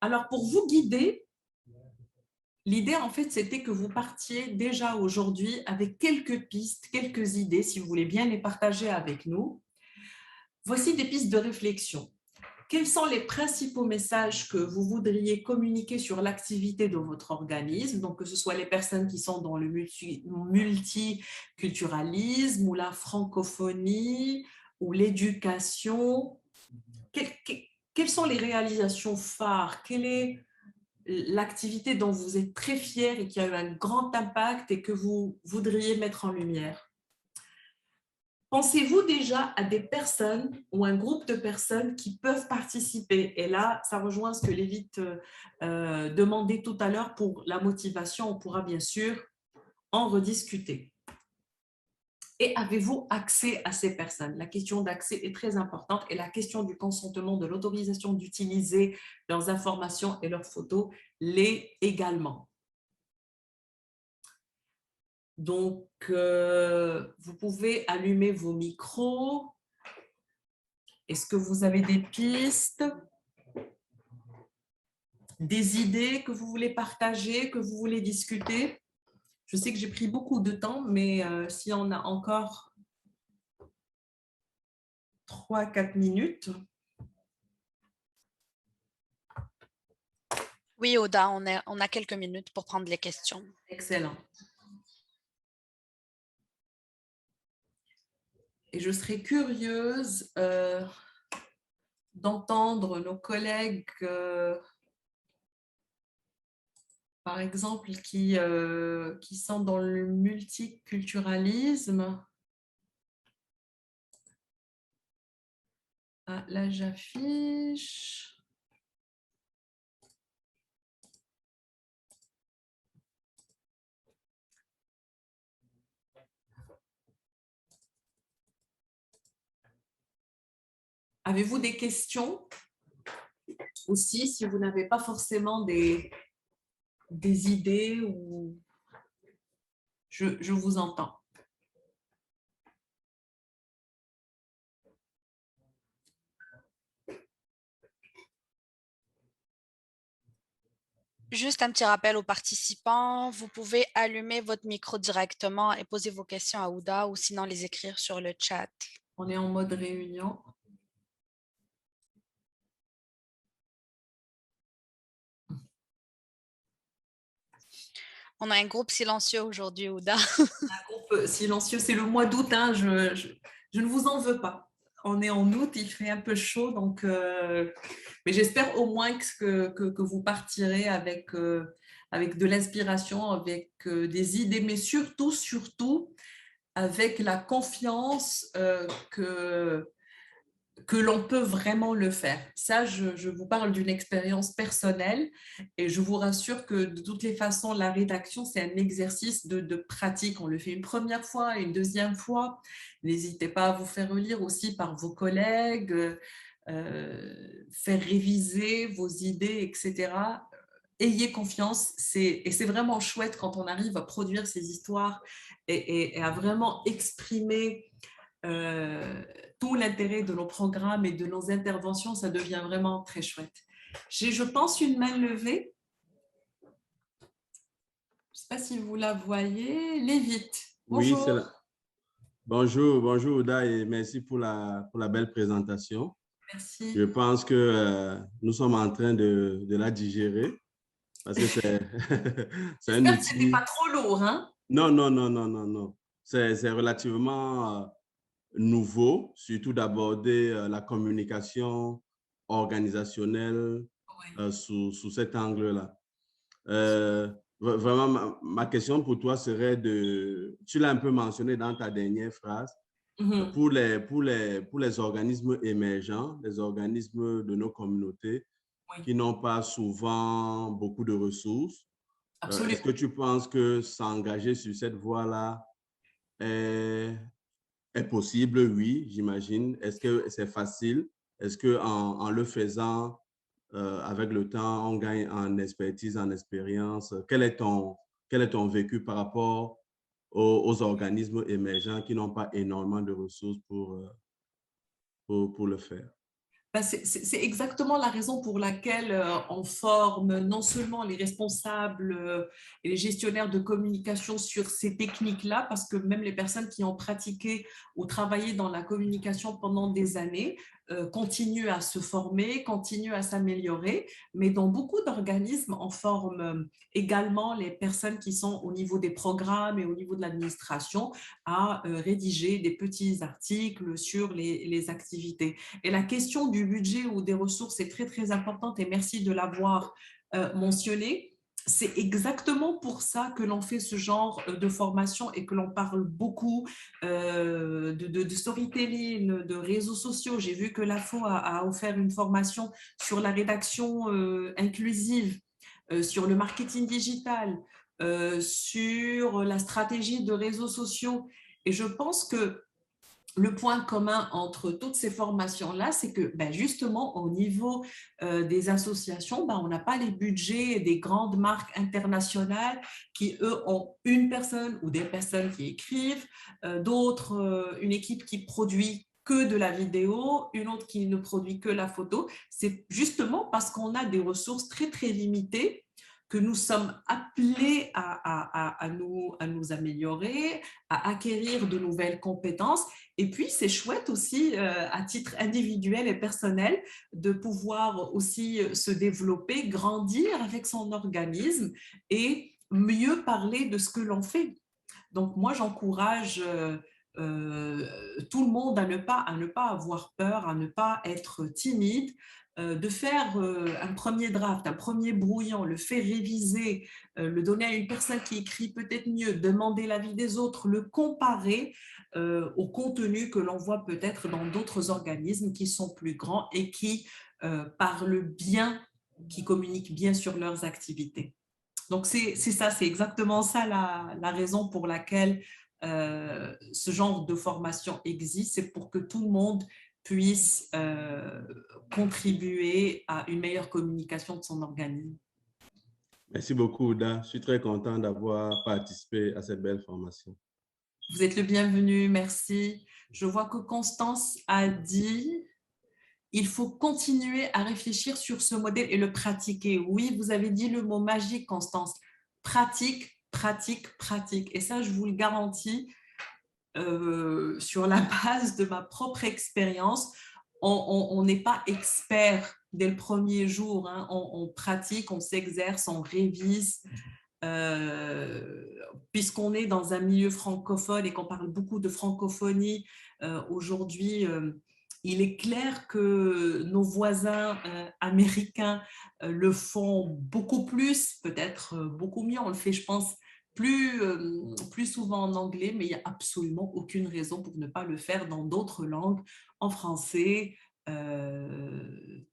Alors, pour vous guider, l'idée, en fait, c'était que vous partiez déjà aujourd'hui avec quelques pistes, quelques idées, si vous voulez bien les partager avec nous. Voici des pistes de réflexion. Quels sont les principaux messages que vous voudriez communiquer sur l'activité de votre organisme, donc que ce soit les personnes qui sont dans le multiculturalisme ou la francophonie, ou l'éducation, quelles sont les réalisations phares? Quelle est l'activité dont vous êtes très fier et qui a eu un grand impact et que vous voudriez mettre en lumière? Pensez-vous déjà à des personnes ou un groupe de personnes qui peuvent participer? Et là, ça rejoint ce que Lévite demandait tout à l'heure pour la motivation. On pourra bien sûr en rediscuter. Et avez-vous accès à ces personnes? La question d'accès est très importante et la question du consentement, de l'autorisation d'utiliser leurs informations et leurs photos l'est également. Donc, vous pouvez allumer vos micros. Est-ce que vous avez des pistes, des idées que vous voulez partager, que vous voulez discuter? Je sais que j'ai pris beaucoup de temps, mais si on a encore 3-4 minutes. Oui, Oda, on a quelques minutes pour prendre les questions. Excellent. Et je serais curieuse d'entendre nos collègues, par exemple, qui sont dans le multiculturalisme. Ah, là, j'affiche. Avez-vous des questions aussi, si vous n'avez pas forcément des idées ou je vous entends. Juste un petit rappel aux participants, vous pouvez allumer votre micro directement et poser vos questions à Ouda ou sinon les écrire sur le chat. On est en mode réunion. On a un groupe silencieux aujourd'hui, Ouda. Un groupe silencieux, c'est le mois d'août, hein, je ne vous en veux pas. On est en août, il fait un peu chaud, donc, mais j'espère au moins que vous partirez avec de l'inspiration, avec des idées, mais surtout, avec la confiance que l'on peut vraiment le faire. Ça, je vous parle d'une expérience personnelle et je vous rassure que de toutes les façons, la rédaction, c'est un exercice de pratique. On le fait une première fois, une deuxième fois. N'hésitez pas à vous faire relire aussi par vos collègues, faire réviser vos idées, etc. Ayez confiance, et c'est vraiment chouette quand on arrive à produire ces histoires et à vraiment exprimer tout l'intérêt de nos programmes et de nos interventions. Ça devient vraiment très chouette. J'ai, je pense, une main levée. Je ne sais pas si vous la voyez. Lévite, Oui, bonjour. Bonjour Ouda, et merci pour la belle présentation. Merci. Je pense que nous sommes en train de la digérer parce que c'est c'est un J'espère que ce n'était outil. pas trop lourd, hein? Non. C'est relativement nouveau, surtout d'aborder la communication organisationnelle Oui. sous cet angle-là. Vraiment, ma question pour toi serait tu l'as un peu mentionné dans ta dernière phrase, pour les organismes émergents, les organismes de nos communautés Oui, qui n'ont pas souvent beaucoup de ressources, est-ce absolument. que tu penses que s'engager sur cette voie-là est, est possible? Oui, j'imagine. Est-ce que c'est facile? Est-ce qu'en le faisant, avec le temps, on gagne en expertise, en expérience? Quel est ton vécu par rapport aux organismes émergents qui n'ont pas énormément de ressources pour le faire? Ben, c'est exactement la raison pour laquelle on forme non seulement les responsables et les gestionnaires de communication sur ces techniques-là, parce que même les personnes qui ont pratiqué ou travaillé dans la communication pendant des années continuent à se former, continuent à s'améliorer, mais dans beaucoup d'organismes, on forme également les personnes qui sont au niveau des programmes et au niveau de l'administration à rédiger des petits articles sur les activités. Et la question du budget ou des ressources est très, très importante et merci de l'avoir mentionné. C'est exactement pour ça que l'on fait ce genre de formation et que l'on parle beaucoup de storytelling, de réseaux sociaux. J'ai vu que l'AFO a offert une formation sur la rédaction inclusive, sur le marketing digital, sur la stratégie de réseaux sociaux. Et je pense que le point commun entre toutes ces formations-là, c'est que justement, au niveau des associations, on n'a pas les budgets des grandes marques internationales qui, eux, ont une personne ou des personnes qui écrivent, d'autres, une équipe qui produit que de la vidéo, une autre qui ne produit que la photo. C'est justement parce qu'on a des ressources très, très limitées que nous sommes appelés à nous améliorer, à acquérir de nouvelles compétences. Et puis, c'est chouette aussi, à titre individuel et personnel, de pouvoir aussi se développer, grandir avec son organisme et mieux parler de ce que l'on fait. Donc, moi, j'encourage tout le monde à ne pas avoir peur, à ne pas être timide, de faire un premier draft, un premier brouillon, le faire réviser, le donner à une personne qui écrit peut-être mieux, demander l'avis des autres, le comparer au contenu que l'on voit peut-être dans d'autres organismes qui sont plus grands et qui parlent bien, qui communiquent bien sur leurs activités. Donc, c'est ça, c'est exactement ça la raison pour laquelle ce genre de formation existe, c'est pour que tout le monde puisse contribuer à une meilleure communication de son organisme. Merci beaucoup, Ouda. Je suis très content d'avoir participé à cette belle formation. Vous êtes le bienvenu, merci. Je vois que Constance a dit il faut continuer à réfléchir sur ce modèle et le pratiquer. Oui, vous avez dit le mot magique, Constance. Pratique, pratique, pratique. Et ça, je vous le garantis, sur la base de ma propre expérience, on n'est pas expert dès le premier jour. Hein. On pratique, on s'exerce, on révise. Puisqu'on est dans un milieu francophone et qu'on parle beaucoup de francophonie aujourd'hui, il est clair que nos voisins américains le font beaucoup plus, peut-être beaucoup mieux. On le fait, je pense, plus souvent en anglais, mais il n'y a absolument aucune raison pour ne pas le faire dans d'autres langues, en français.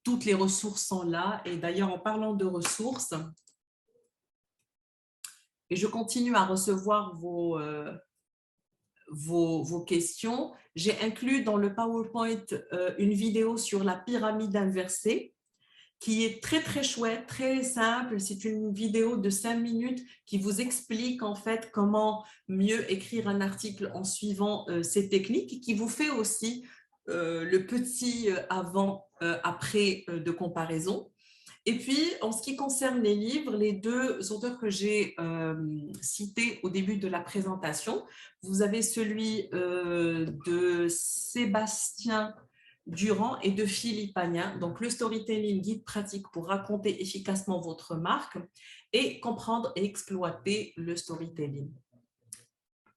Toutes les ressources sont là. Et d'ailleurs, en parlant de ressources, et je continue à recevoir vos questions, j'ai inclus dans le PowerPoint une vidéo sur la pyramide inversée qui est très, très chouette, très simple. C'est une vidéo de 5 minutes qui vous explique en fait comment mieux écrire un article en suivant ces techniques et qui vous fait aussi le petit avant-après de comparaison. Et puis, en ce qui concerne les livres, les deux auteurs que j'ai cités au début de la présentation, vous avez celui de Sébastien Durand et de Philippe Agnin, donc le storytelling guide pratique pour raconter efficacement votre marque et comprendre et exploiter le storytelling.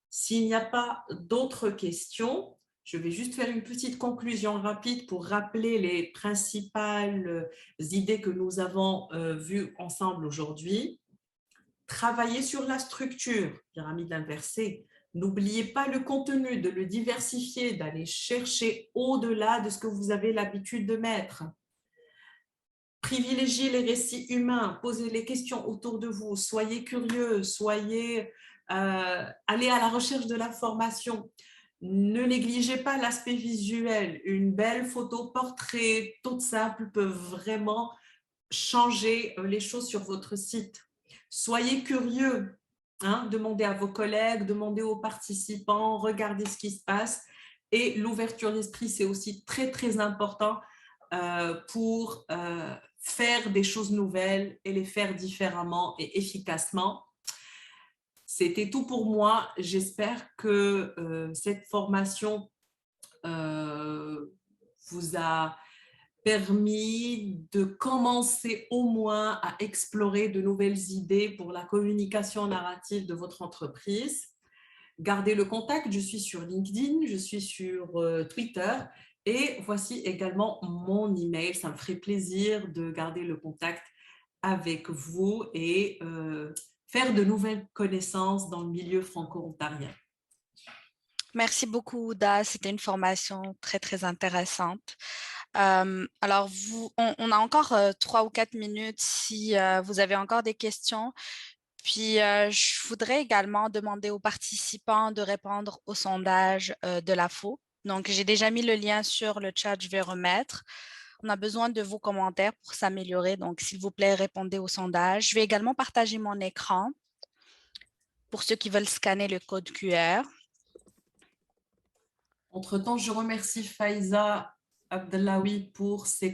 S'il n'y a pas d'autres questions, je vais juste faire une petite conclusion rapide pour rappeler les principales idées que nous avons vues ensemble aujourd'hui. Travailler sur la structure, pyramide inversée. N'oubliez pas le contenu, de le diversifier, d'aller chercher au-delà de ce que vous avez l'habitude de mettre. Privilégiez les récits humains, posez les questions autour de vous, soyez curieux, allez à la recherche de l'information. Ne négligez pas l'aspect visuel. Une belle photo portrait toute simple peut vraiment changer les choses sur votre site. Soyez curieux, hein, demandez à vos collègues, demandez aux participants, regardez ce qui se passe. Et l'ouverture d'esprit, c'est aussi très, très important pour faire des choses nouvelles et les faire différemment et efficacement. C'était tout pour moi. J'espère que cette formation vous a permis de commencer au moins à explorer de nouvelles idées pour la communication narrative de votre entreprise. Gardez le contact, je suis sur LinkedIn, je suis sur Twitter et voici également mon email. Ça me ferait plaisir de garder le contact avec vous et faire de nouvelles connaissances dans le milieu franco-ontarien. Merci beaucoup, Ouda. C'était une formation très, très intéressante. Alors, on a encore 3 ou 4 minutes si vous avez encore des questions. Puis, je voudrais également demander aux participants de répondre au sondage de l'AFO. Donc, j'ai déjà mis le lien sur le chat, je vais remettre. On a besoin de vos commentaires pour s'améliorer. Donc, s'il vous plaît, répondez au sondage. Je vais également partager mon écran pour ceux qui veulent scanner le code QR. Entre-temps, je remercie Faiza Abdellaoui pour ses